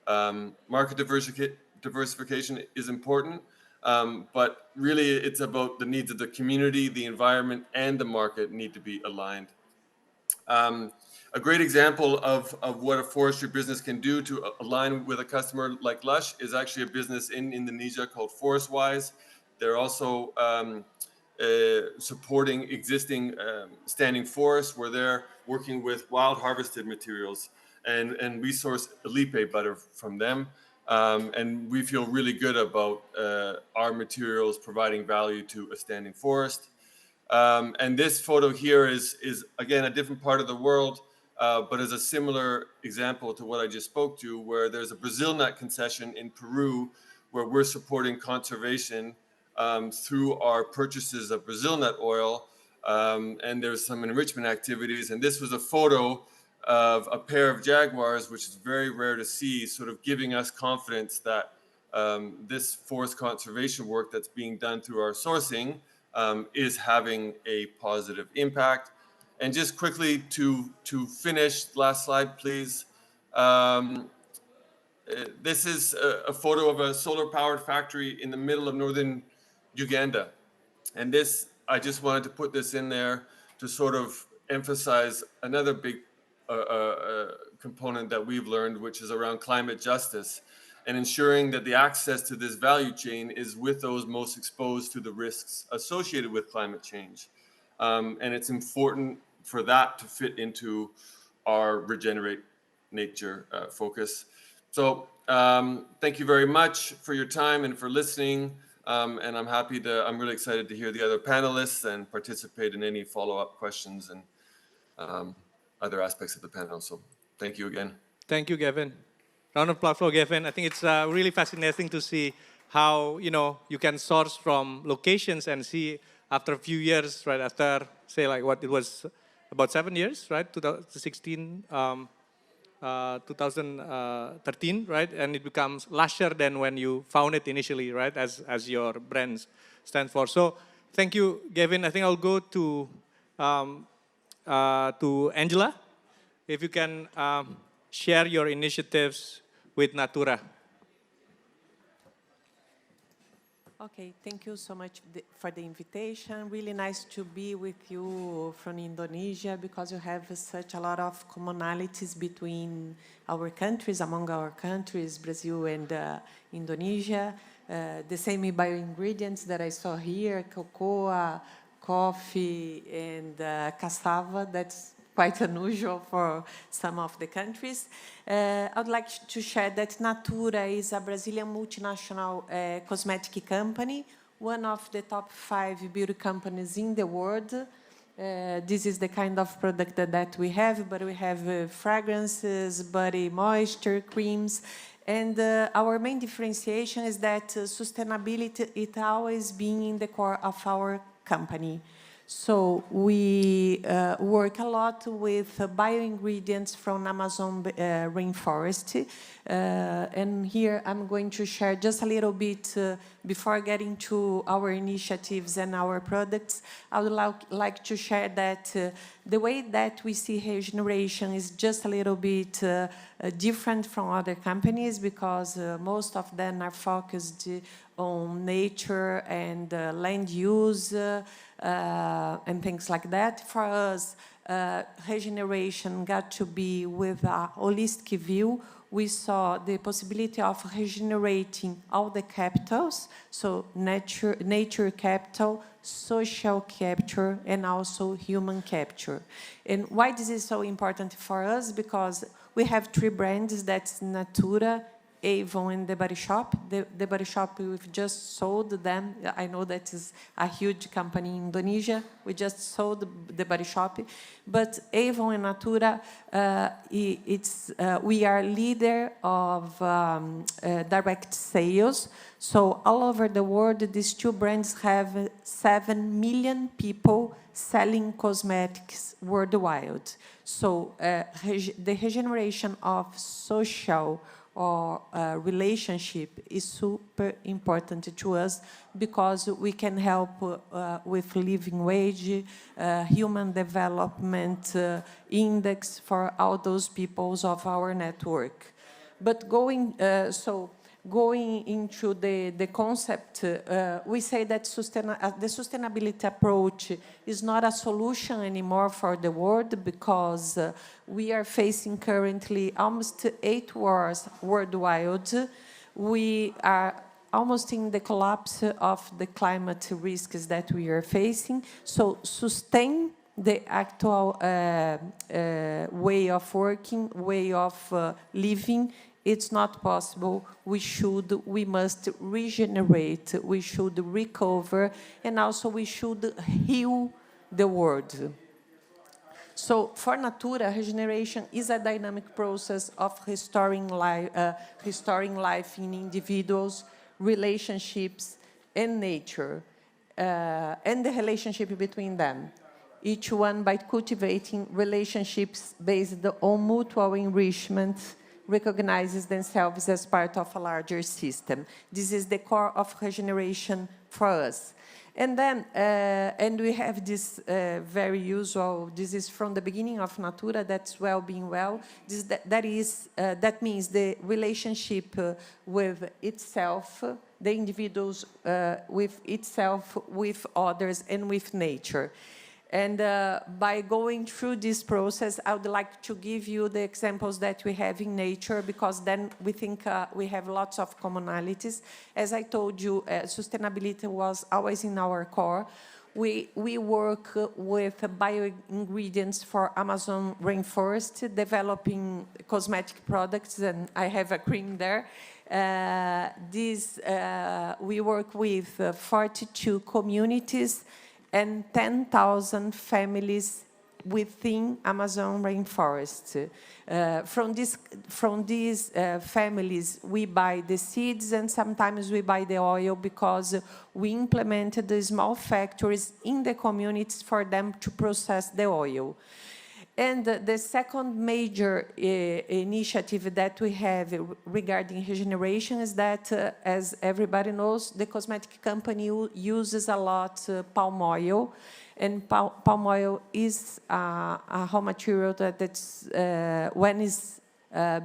Market diversification is important, but really it's about the needs of the community, the environment, and the market need to be aligned. A great example of what a forestry business can do to align with a customer like Lush is actually a business in Indonesia called ForestWise. They're also supporting existing standing forests where they're working with wild harvested materials. And we source Elipe butter from them. And we feel really good about our materials providing value to a standing forest. And this photo here is again, a different part of the world, but is a similar example to what I just spoke to, where there's a Brazil nut concession in Peru, where we're supporting conservation through our purchases of Brazil nut oil. And there's some enrichment activities. And this was a photo of a pair of jaguars, which is very rare to see, sort of giving us confidence that this forest conservation work that's being done through our sourcing is having a positive impact. And just quickly to finish, last slide, please. This is a photo of a solar-powered factory in the middle of northern Uganda. And this, I just wanted to put this in there to sort of emphasize another big component that we've learned, which is around climate justice and ensuring that the access to this value chain is with those most exposed to the risks associated with climate change. And it's important for that to fit into our regenerate nature focus. So thank you very much for your time and for listening. And I'm really excited to hear the other panelists and participate in any follow-up questions and other aspects of the panel. So thank you again. Thank you, Gavin. Round of applause for Gavin. I think it's really fascinating to see how, you know, you can source from locations and see after a few years, right, after, say, like what it was about 7 years, right, 2016, 2013, right, and it becomes lusher than when you found it initially, right, as your brands stand for. So thank you, Gavin. I think I'll go to Angela. If you can share your initiatives with Natura. Okay, thank you so much for the invitation. Really nice to be with you from Indonesia because you have such a lot of commonalities between our countries, among our countries, Brazil and Indonesia. The same bio-ingredients that I saw here, cocoa, coffee, and cassava. That's quite unusual for some of the countries. I'd like to share that Natura is a Brazilian multinational cosmetic company, one of the top 5 beauty companies in the world. This is the kind of product that we have, but we have fragrances, body moisture, creams, and our main differentiation is that sustainability is always being in the core of our company. So we work a lot with bioingredients from Amazon rainforest. And here I'm going to share just a little bit before getting to our initiatives and our products. I would like to share that the way that we see regeneration is just a little bit different from other companies, because most of them are focused on nature and land use and things like that. For us, regeneration got to be with a holistic view. We saw the possibility of regenerating all the capitals, so nature capital, social capture, and also human capture. And why this is so important for us? Because we have 3 brands, that's Natura, Avon, and The Body Shop. The Body Shop, we've just sold them. I know that is a huge company in Indonesia. We just sold The Body Shop. But Avon and Natura, we are leader of direct sales. So all over the world, these 2 brands have 7 million people selling cosmetics worldwide. So the regeneration of social or relationship is super important to us, because we can help with living wage, human development index for all those peoples of our network. But going into the concept, we say that the sustainability approach is not a solution anymore for the world, because we are facing currently almost 8 wars worldwide. We are almost in the collapse of the climate risks that we are facing. So sustain the actual way of working, way of living, it's not possible. We must regenerate, we should recover, and also we should heal the world. So for Natura, regeneration is a dynamic process of restoring life in individuals, relationships, and nature, and the relationship between them. Each one by cultivating relationships based on mutual enrichment, recognizes themselves as part of a larger system. This is the core of regeneration for us. And then, and we have this very usual, this is from the beginning of Natura, that's well-being well. That means the relationship with itself, the individuals with itself, with others, and with nature. And by going through this process, I would like to give you the examples that we have in nature, because then we think we have lots of commonalities. As I told you, sustainability was always in our core. We work with bio-ingredients for Amazon rainforest, developing cosmetic products, and I have a cream there. We work with 42 communities and 10,000 families within Amazon rainforest. From these families, we buy the seeds, and sometimes we buy the oil, because we implemented the small factories in the communities for them to process the oil. And the second major initiative that we have regarding regeneration is that, as everybody knows, the cosmetic company uses a lot palm oil, and palm oil is a raw material that's when it's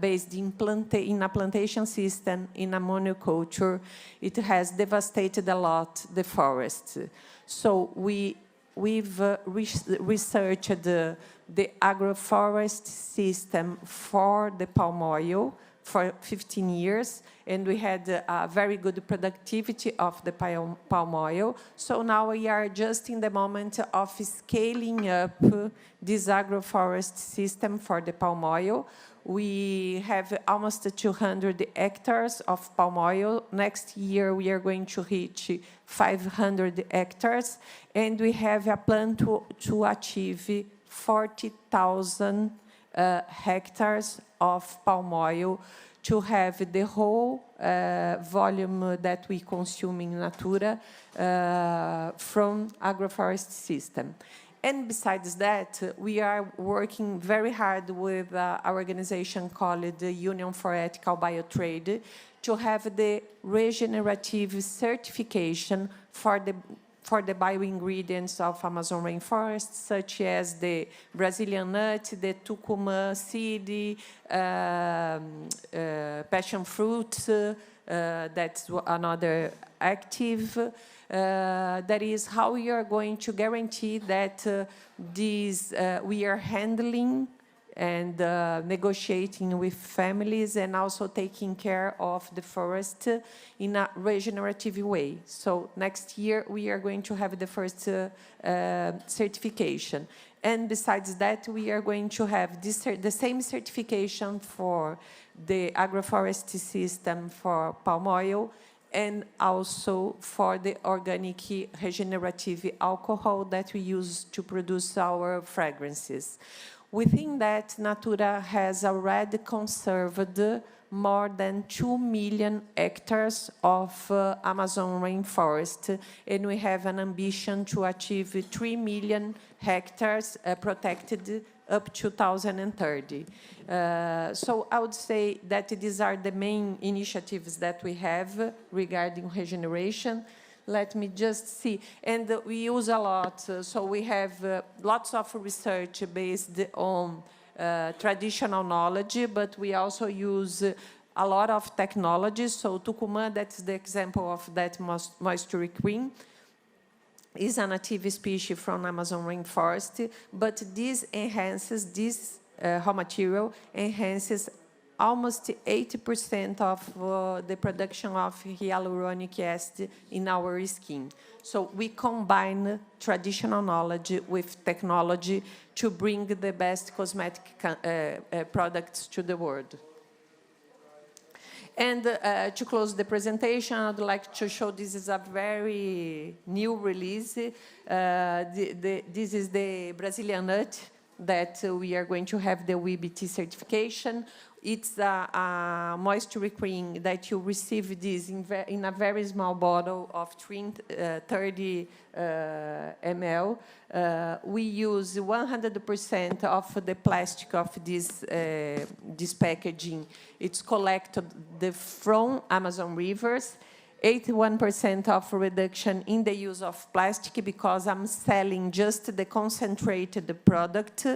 based in a plantation system, in a monoculture, it has devastated a lot the forest. So we've researched the agroforest system for the palm oil for 15 years, and we had a very good productivity of the palm oil. So now we are just in the moment of scaling up this agroforest system for the palm oil. We have almost 200 hectares of palm oil. Next year, we are going to reach 500 hectares, and we have a plan to achieve 40,000 hectares of palm oil to have the whole volume that we consume in Natura from agroforest system. And besides that, we are working very hard with our organization called the Union for Ethical Biotrade to have the regenerative certification for the bioingredients of Amazon rainforest, such as the Brazilian nut, the Tucumã seed, passion fruit, that's another active. That is how we are going to guarantee that we are handling and negotiating with families and also taking care of the forest in a regenerative way. So next year we are going to have the first certification. And besides that, we are going to have the same certification for the agroforestry system for palm oil and also for the organic regenerative alcohol that we use to produce our fragrances. Within that, Natura has already conserved more than 2 million hectares of Amazon rainforest, and we have an ambition to achieve 3 million hectares protected up to 2030. So I would say that these are the main initiatives that we have regarding regeneration. Let me just see. And we use a lot. So we have lots of research based on traditional knowledge, but we also use a lot of technologies. So Tucumã, that's the example of that moisture queen, is a native species from Amazon rainforest, but this raw material enhances almost 80% of the production of hyaluronic acid in our skin. So we combine traditional knowledge with technology to bring the best cosmetic products to the world. And to close the presentation, I'd like to show this is a very new release. This is the Brazilian nut that we are going to have the WBT certification. It's a moisture cream that you receive this in a very small bottle of 30 ml. We use 100% of the plastic of this packaging. It's collected from Amazon rivers. 81% of reduction in the use of plastic because I'm selling just the concentrated product,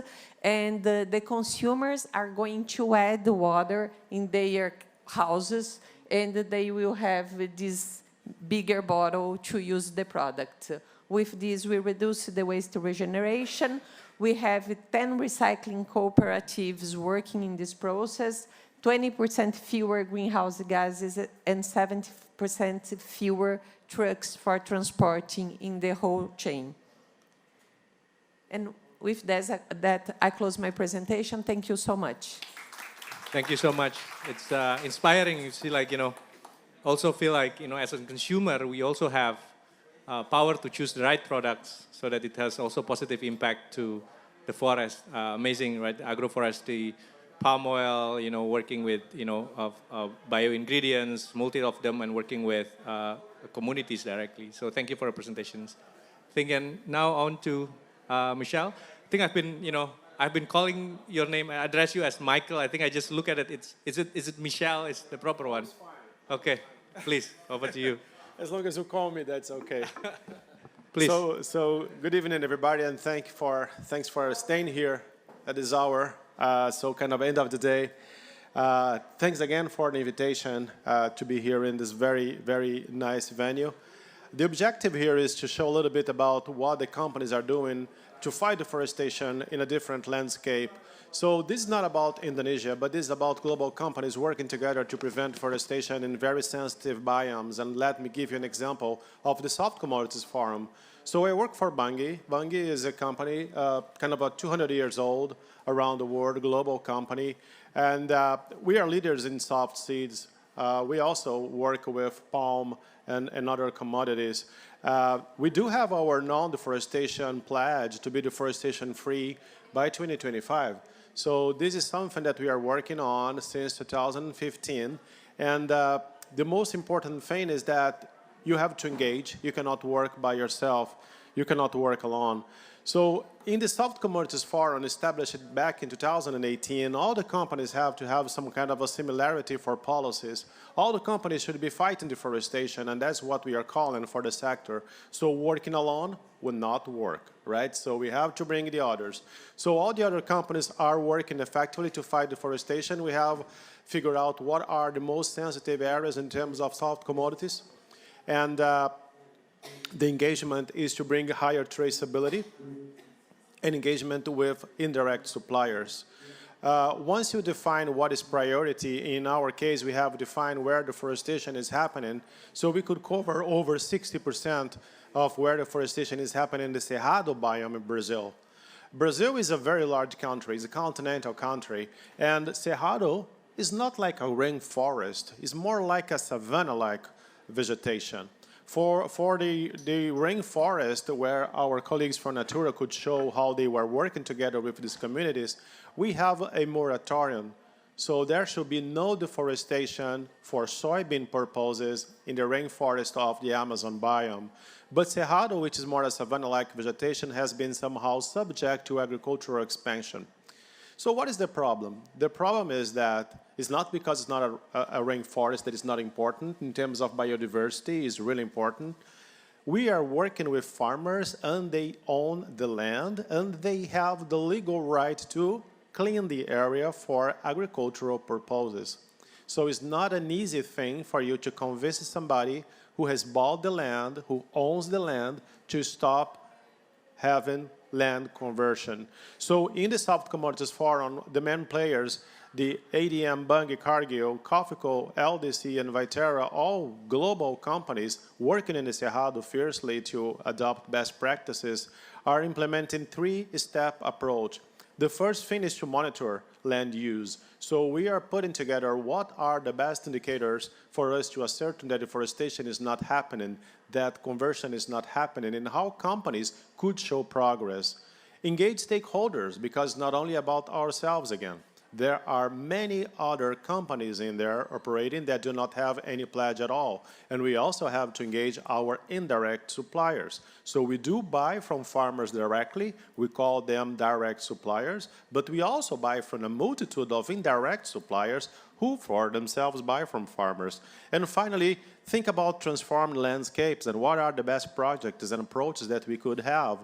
and the consumers are going to add water in their houses, and they will have this bigger bottle to use the product. With this, we reduce the waste regeneration. We have 10 recycling cooperatives working in this process, 20% fewer greenhouse gases, and 70% fewer trucks for transporting in the whole chain. And with that, I close my presentation. Thank you so much. Thank you so much. It's inspiring. You see, also feel like, as a consumer, we also have power to choose the right products so that it has also positive impact to the forest. Amazing, right? Agroforestry, palm oil, working with, bio ingredients, multi of them, and working with communities directly. So thank you for your presentations. And now on to Michelle. I think I've been calling your name. I address you as Michael. I think I just look at it. Is it Michelle? Is the proper one? Okay, please, over to you. As long as you call me, that's okay. Please. So good evening, everybody, and thanks for staying here at this hour. So kind of end of the day. Thanks again for the invitation to be here in this very, very nice venue. The objective here is to show a little bit about what the companies are doing to fight deforestation in a different landscape. So this is not about Indonesia, but this is about global companies working together to prevent deforestation in very sensitive biomes. And let me give you an example of the Soft Commodities Forum. So I work for Bunge. Bunge is a company kind of about 200 years old around the world, global company. And we are leaders in soft seeds. We also work with palm and other commodities. We do have our non-deforestation pledge to be deforestation free by 2025. So this is something that we are working on since 2015. And the most important thing is that you have to engage. You cannot work by yourself. You cannot work alone. So in the Soft Commodities Forum established back in 2018, all the companies have to have some kind of a similarity for policies. All the companies should be fighting deforestation, and that's what we are calling for the sector. So working alone will not work, right? So we have to bring the others. So all the other companies are working effectively to fight deforestation. We have figured out what are the most sensitive areas in terms of soft commodities. And the engagement is to bring higher traceability and engagement with indirect suppliers. Once you define what is priority, in our case, we have defined where deforestation is happening, so we could cover over 60% of where deforestation is happening in the Cerrado biome in Brazil. Brazil is a very large country, it's a continental country, and Cerrado is not like a rainforest, it's more like a savanna-like vegetation. For the rainforest, where our colleagues from Natura could show how they were working together with these communities, we have a moratorium. So there should be no deforestation for soybean purposes in the rainforest of the Amazon biome. But Cerrado, which is more a savanna-like vegetation, has been somehow subject to agricultural expansion. So what is the problem? The problem is that it's not because it's not a rainforest that is not important. In terms of biodiversity, it's really important. We are working with farmers, and they own the land, and they have the legal right to clean the area for agricultural purposes. So it's not an easy thing for you to convince somebody who has bought the land, who owns the land, to stop having land conversion. So in the Soft Commodities Forum, the main players, the ADM, Bunge, Cargill, Cofico, LDC, and Viterra, all global companies working in the Cerrado fiercely to adopt best practices, are implementing three-step approach. The first thing is to monitor land use. So we are putting together what are the best indicators for us to ascertain that deforestation is not happening, that conversion is not happening, and how companies could show progress. Engage stakeholders, because it's not only about ourselves again. There are many other companies in there operating that do not have any pledge at all. And we also have to engage our indirect suppliers. So we do buy from farmers directly. We call them direct suppliers. But we also buy from a multitude of indirect suppliers who for themselves buy from farmers. And finally, think about transformed landscapes and what are the best projects and approaches that we could have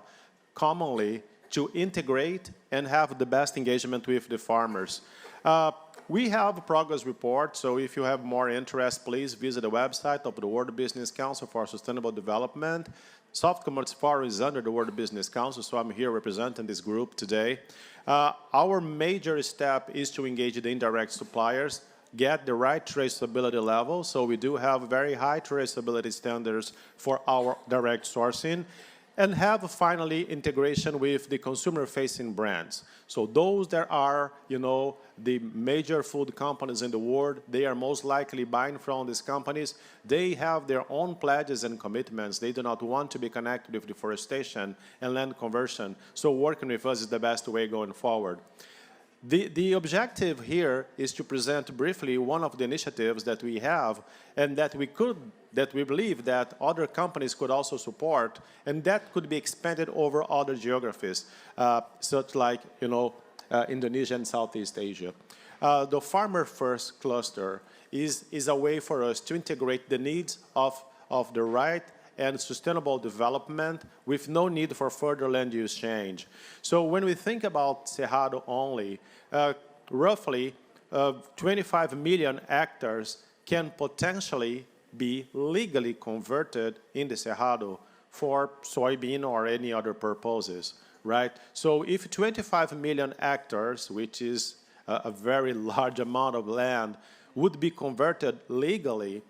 commonly to integrate and have the best engagement with the farmers. We have a progress report, so if you have more interest, please visit the website of the World Business Council for Sustainable Development. Soft Commodities Forum is under the World Business Council, so I'm here representing this group today. Our major step is to engage the indirect suppliers, get the right traceability level, so we do have very high traceability standards for our direct sourcing, and have finally integration with the consumer-facing brands. So those that are, the major food companies in the world, they are most likely buying from these companies. They have their own pledges and commitments. They do not want to be connected with deforestation and land conversion. So working with us is the best way going forward. The objective here is to present briefly one of the initiatives that we have and that we believe that other companies could also support, and that could be expanded over other geographies, such like, Indonesia and Southeast Asia. The Farmer First cluster is a way for us to integrate the needs of the right and sustainable development with no need for further land use change. So when we think about Cerrado only, roughly 25 million hectares can potentially be legally converted in the Cerrado for soybean or any other purposes, right? So if 25 million hectares, which is a very large amount of land, would be converted legally,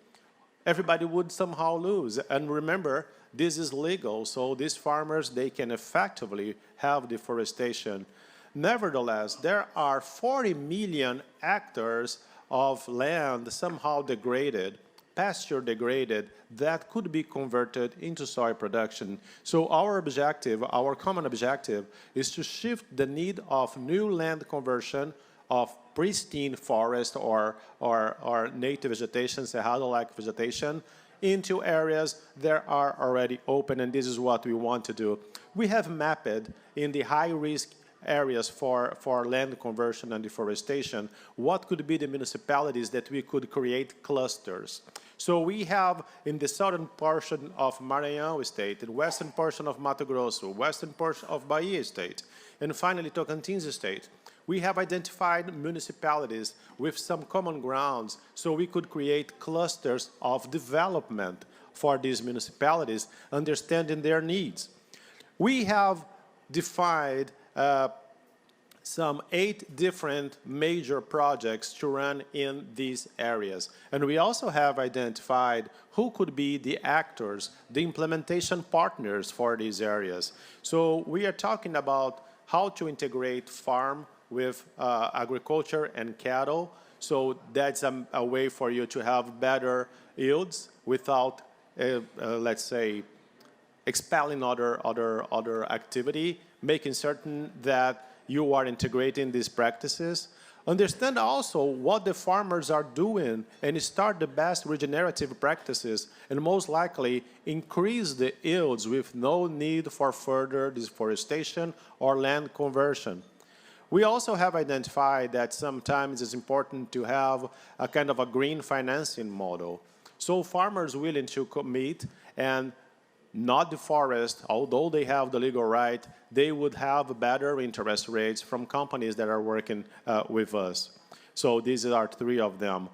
everybody would somehow lose. And remember, this is legal, so these farmers, they can effectively have deforestation. Nevertheless, there are 40 million hectares of land somehow degraded, pasture degraded that could be converted into soy production. So our objective, our common objective, is to shift the need of new land conversion of pristine forest or native vegetation, cerrado-like vegetation, into areas that are already open, and this is what we want to do. We have mapped in the high-risk areas for land conversion and deforestation what could be the municipalities that we could create clusters. So we have in the southern portion of Maranhão State, the western portion of Mato Grosso, western portion of Bahia State, and finally Tocantins State. We have identified municipalities with some common grounds so we could create clusters of development for these municipalities, understanding their needs. We have defined some 8 different major projects to run in these areas. And we also have identified who could be the actors, the implementation partners for these areas. So we are talking about how to integrate farm with agriculture and cattle. So that's a way for you to have better yields without, let's say, expelling other activity, making certain that you are integrating these practices. Understand also what the farmers are doing and start the best regenerative practices, and most likely increase the yields with no need for further deforestation or land conversion. We also have identified that sometimes it's important to have a kind of a green financing model. So farmers willing to commit and not deforest, although they have the legal right, they would have better interest rates from companies that are working with us. So these are 3 of them.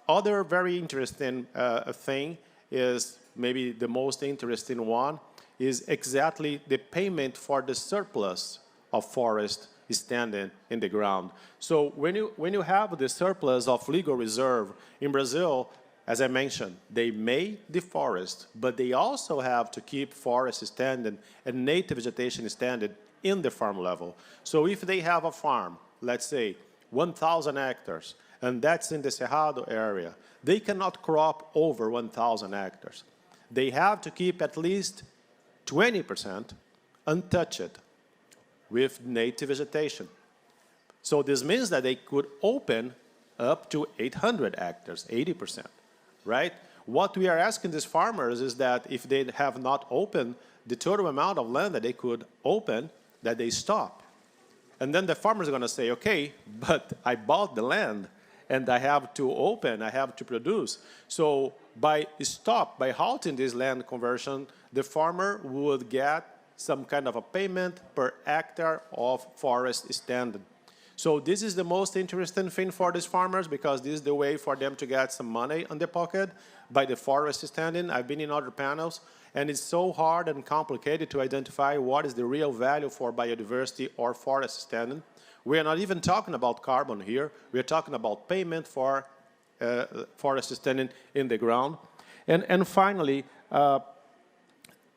Other very interesting thing is, maybe the most interesting one, is exactly the payment for the surplus of forest standing in the ground. So when you have the surplus of legal reserve in Brazil, as I mentioned, they may deforest, but they also have to keep forest standing and native vegetation standing in the farm level. So if they have a farm, let's say 1,000 hectares, and that's in the Cerrado area, they cannot crop over 1,000 hectares. They have to keep at least 20% untouched with native vegetation. So this means that they could open up to 800 hectares, 80%. Right? What we are asking these farmers is that if they have not opened the total amount of land that they could open, that they stop. And then the farmers are going to say, okay, but I bought the land and I have to open, I have to produce. So by halting this land conversion, the farmer would get some kind of a payment per hectare of forest standing. So this is the most interesting thing for these farmers, because this is the way for them to get some money on their pocket by the forest standing. I've been in other panels, and it's so hard and complicated to identify what is the real value for biodiversity or forest standing. We are not even talking about carbon here. We are talking about payment for forest standing in the ground. And finally,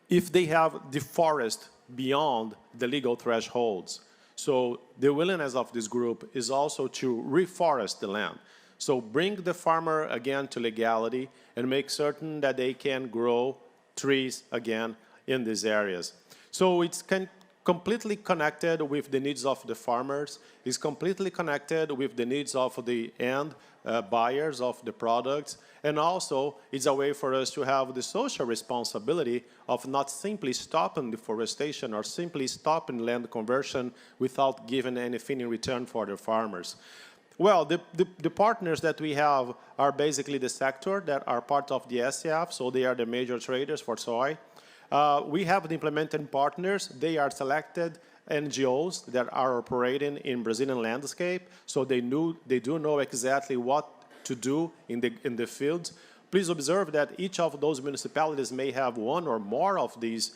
if they have the forest beyond the legal thresholds. So the willingness of this group is also to reforest the land. So bring the farmer again to legality and make certain that they can grow trees again in these areas. So it's completely connected with the needs of the farmers. It's completely connected with the needs of the end buyers of the products. And also, it's a way for us to have the social responsibility of not simply stopping deforestation or simply stopping land conversion without giving anything in return for the farmers. Well, the partners that we have are basically the sector that are part of the SCF, so they are the major traders for soy. We have the implementing partners. They are selected NGOs that are operating in Brazilian landscape, so they do know exactly what to do in the fields. Please observe that each of those municipalities may have one or more of these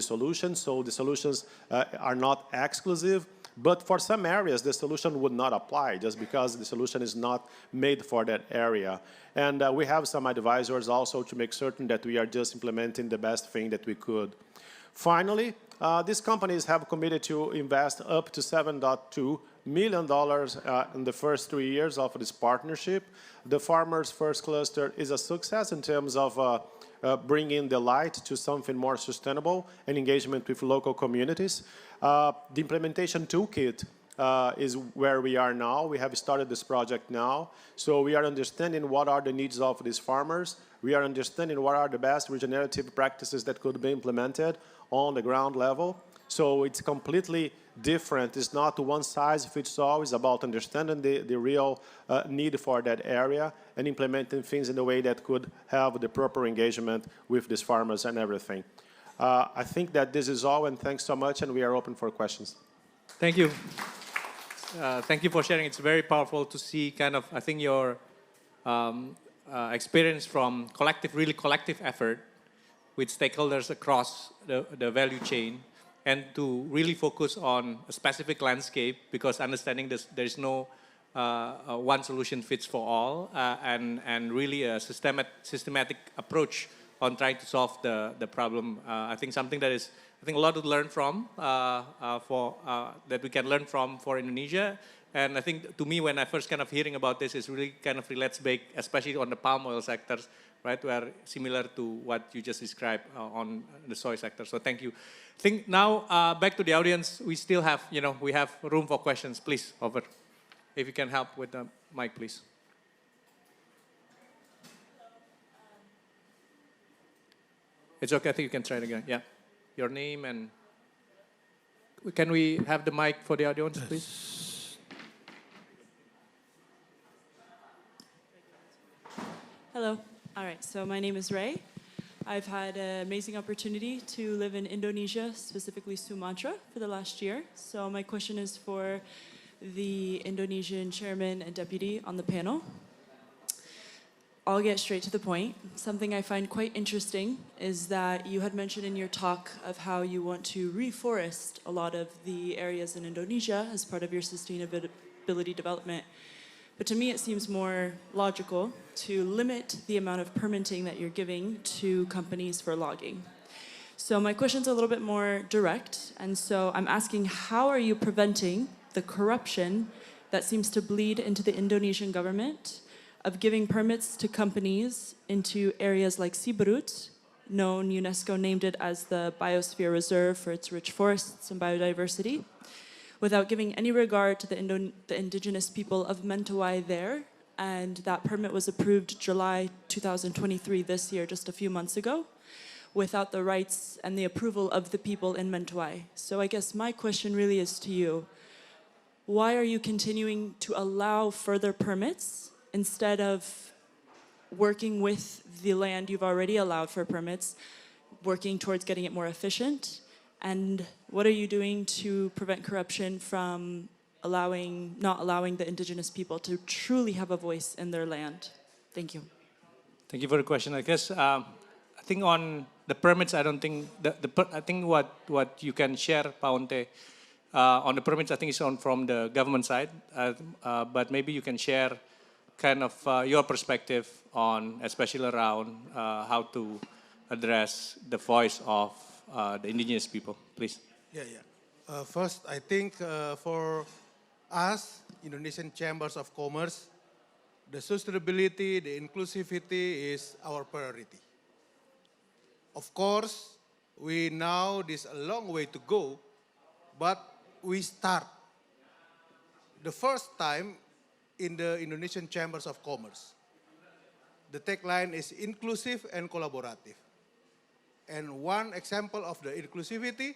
solutions, so the solutions are not exclusive. But for some areas, the solution would not apply just because the solution is not made for that area. And we have some advisors also to make certain that we are just implementing the best thing that we could. Finally, These companies have committed to invest up to $7.2 million in the first 3 years of this partnership. The farmers' first cluster is a success in terms of bringing the light to something more sustainable and engagement with local communities. The implementation toolkit is where we are now. We have started this project now. So we are understanding what are the needs of these farmers. We are understanding what are the best regenerative practices that could be implemented on the ground level. So it's completely different. It's not one size fits all. It's about understanding the real need for that area and implementing things in a way that could have the proper engagement with these farmers and everything. I think that this is all, and thanks so much, and we are open for questions. Thank you. Thank you for sharing. It's very powerful to see kind of, I think, your experience from really collective effort with stakeholders across the value chain, and to really focus on a specific landscape, because understanding there's no one solution fits for all, and really a systematic approach on trying to solve the problem. I think something that is, I think, a lot to learn from, that we can learn from for Indonesia. And I think, to me, when I first kind of hearing about this, it really kind of relates back, especially on the palm oil sectors, right, where similar to what you just described on the soy sector. So thank you. I think now, back to the audience, we still have, we have room for questions. Please, over. If you can help with the mic, please. It's okay, I think you can try it again. Yeah. Your name, and can we have the mic for the audience, please? Hello. All right, so my name is Ray. I've had an amazing opportunity to live in Indonesia, specifically Sumatra, for the last year. So my question is for the Indonesian chairman and deputy on the panel. I'll get straight to the point. Something I find quite interesting is that you had mentioned in your talk of how you want to reforest a lot of the areas in Indonesia as part of your sustainability development. But to me, it seems more logical to limit the amount of permitting that you're giving to companies for logging. So my question's a little bit more direct. And so I'm asking, how are you preventing the corruption that seems to bleed into the Indonesian government of giving permits to companies into areas like Siberut, known, UNESCO named it as the biosphere reserve for its rich forests and biodiversity, without giving any regard to the indigenous people of Mentawai there. And that permit was approved July 2023, this year, just a few months ago, without the rights and the approval of the people in Mentawai. So I guess my question really is to you, why are you continuing to allow further permits instead of working with the land you've already allowed for permits, working towards getting it more efficient? And what are you doing to prevent corruption from not allowing the indigenous people to truly have a voice in their land? Thank you. Thank you for the question. I guess, I think on the permits, I don't think, I think what you can share, Paunte, on the permits, I think it's from the government side, but maybe you can share kind of your perspective on, especially around how to address the voice of the indigenous people, please. Yeah. First, I think for us, Indonesian Chambers of Commerce, the sustainability, the inclusivity is our priority. Of course, we know there's a long way to go, but we start the first time in the Indonesian Chambers of Commerce. The tagline is inclusive and collaborative. And one example of the inclusivity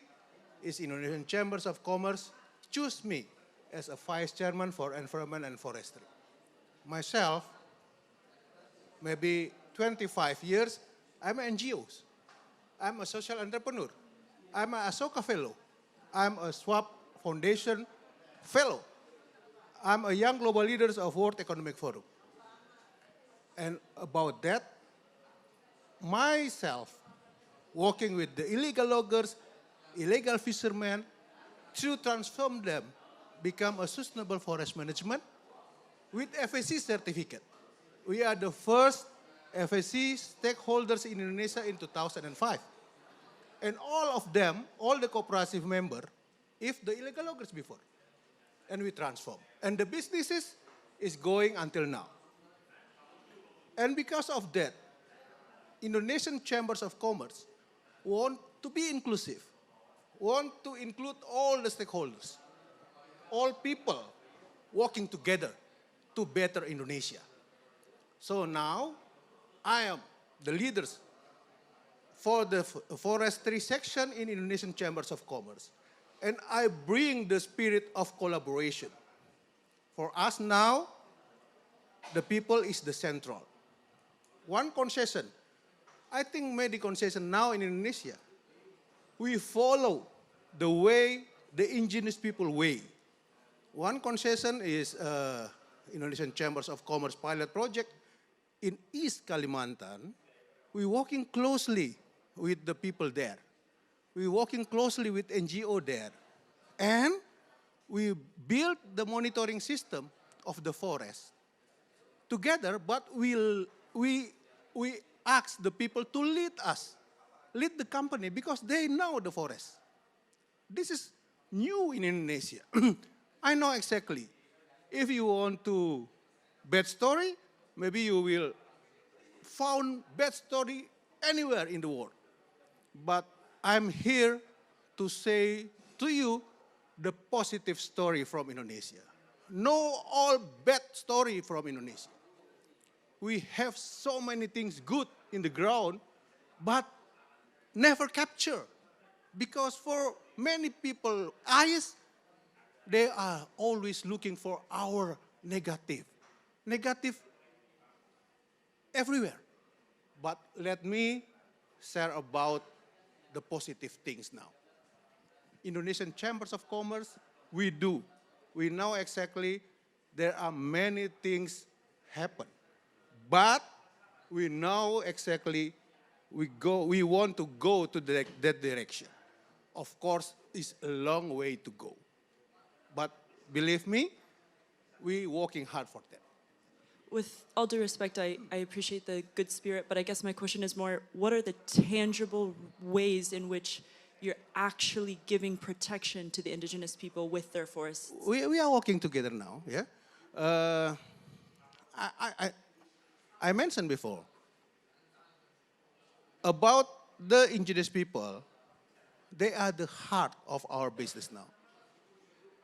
is Indonesian Chambers of Commerce choose me as a vice chairman for environment and forestry. Myself, maybe 25 years, I'm an NGOs. I'm a social entrepreneur. I'm a Asoka fellow. I'm a SWAP Foundation fellow. I'm a young global leaders of World Economic Forum. And about that, myself, working with the illegal loggers, illegal fishermen, to transform them, become a sustainable forest management with FSC certificate. We are the first FSC stakeholders in Indonesia in 2005. And all of them, all the cooperative member, if the illegal loggers before, and we transform. And the businesses is going until now. And because of that, Indonesian Chambers of Commerce want to be inclusive, want to include all the stakeholders, all people working together to better Indonesia. So now I am the leaders for the forestry section in Indonesian Chambers of Commerce. And I bring the spirit of collaboration. For us now, the people is the central. One concession, I think many concession now in Indonesia, we follow the way the indigenous people way. One concession is Indonesian Chambers of Commerce pilot project in East Kalimantan. We're working closely with the people there. We're working closely with NGO there. And we built the monitoring system of the forest together, but we ask the people to lead us, lead the company, because they know the forest. This is new in Indonesia. I know exactly. If you want to bad story, maybe you will found bad story anywhere in the world. But I'm here to say to you the positive story from Indonesia. No all bad story from Indonesia. We have so many things good in the ground, but never capture. Because for many people, eyes, they are always looking for our negative. Negative everywhere. But let me share about the positive things now. Indonesian Chambers of Commerce, we do. We know exactly there are many things happen. But we know exactly we want to go to that direction. Of course, it's a long way to go. But believe me, we're working hard for that. With all due respect, I appreciate the good spirit, but I guess my question is more, what are the tangible ways in which you're actually giving protection to the indigenous people with their forests? We are working together now, yeah. I mentioned before about the indigenous people. They are the heart of our business now.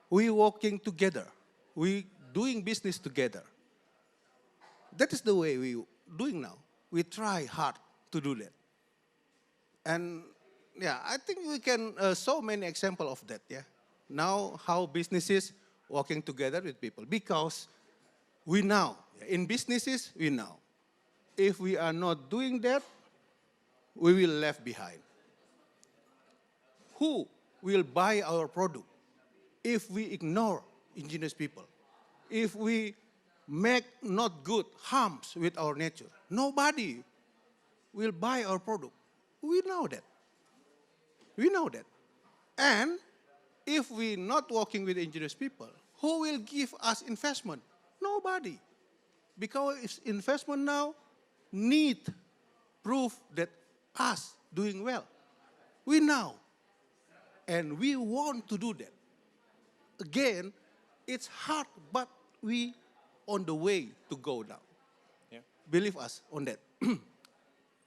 We working together. We doing business together. That is the way we doing now. We try hard to do that. And yeah, I think we can show many examples of that, yeah. Now how businesses working together with people, because we know, in businesses we know, if we are not doing that, we will left behind. Who will buy our product if we ignore indigenous people? If we make not good harms with our nature, nobody will buy our product. We know that. We know that. And if we not working with indigenous people, who will give us investment? Nobody. Because investment now need proof that us doing well. We know. And we want to do that. Again, it's hard, but we on the way to go now. Yeah. Believe us on that.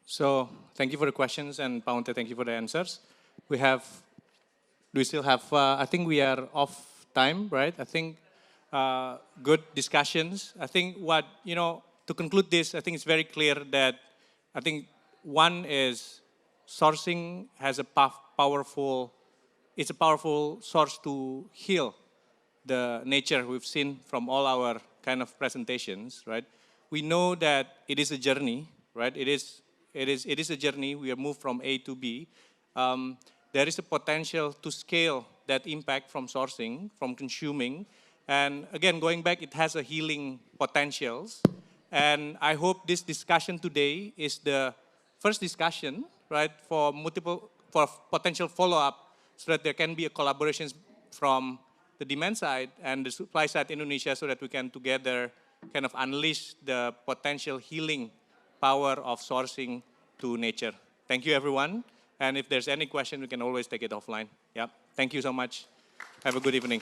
So thank you for the questions, and Paunte, thank you for the answers. Do we still have, I think we are off time, right? I think good discussions. I think to conclude this, I think it's very clear that I think one is sourcing has a powerful source to heal the nature we've seen from all our kind of presentations, right? We know that it is a journey, right? It is a journey. We are moved from A to B. There is a potential to scale that impact from sourcing, from consuming. And again, going back, it has a healing potentials. And I hope this discussion today is the first discussion, right, for potential follow-up, so that there can be a collaboration from the demand side and the supply side in Indonesia, so that we can together kind of unleash the potential healing power of sourcing to nature. Thank you, everyone. And if there's any question, we can always take it offline. Yep. Thank you so much. Have a good evening.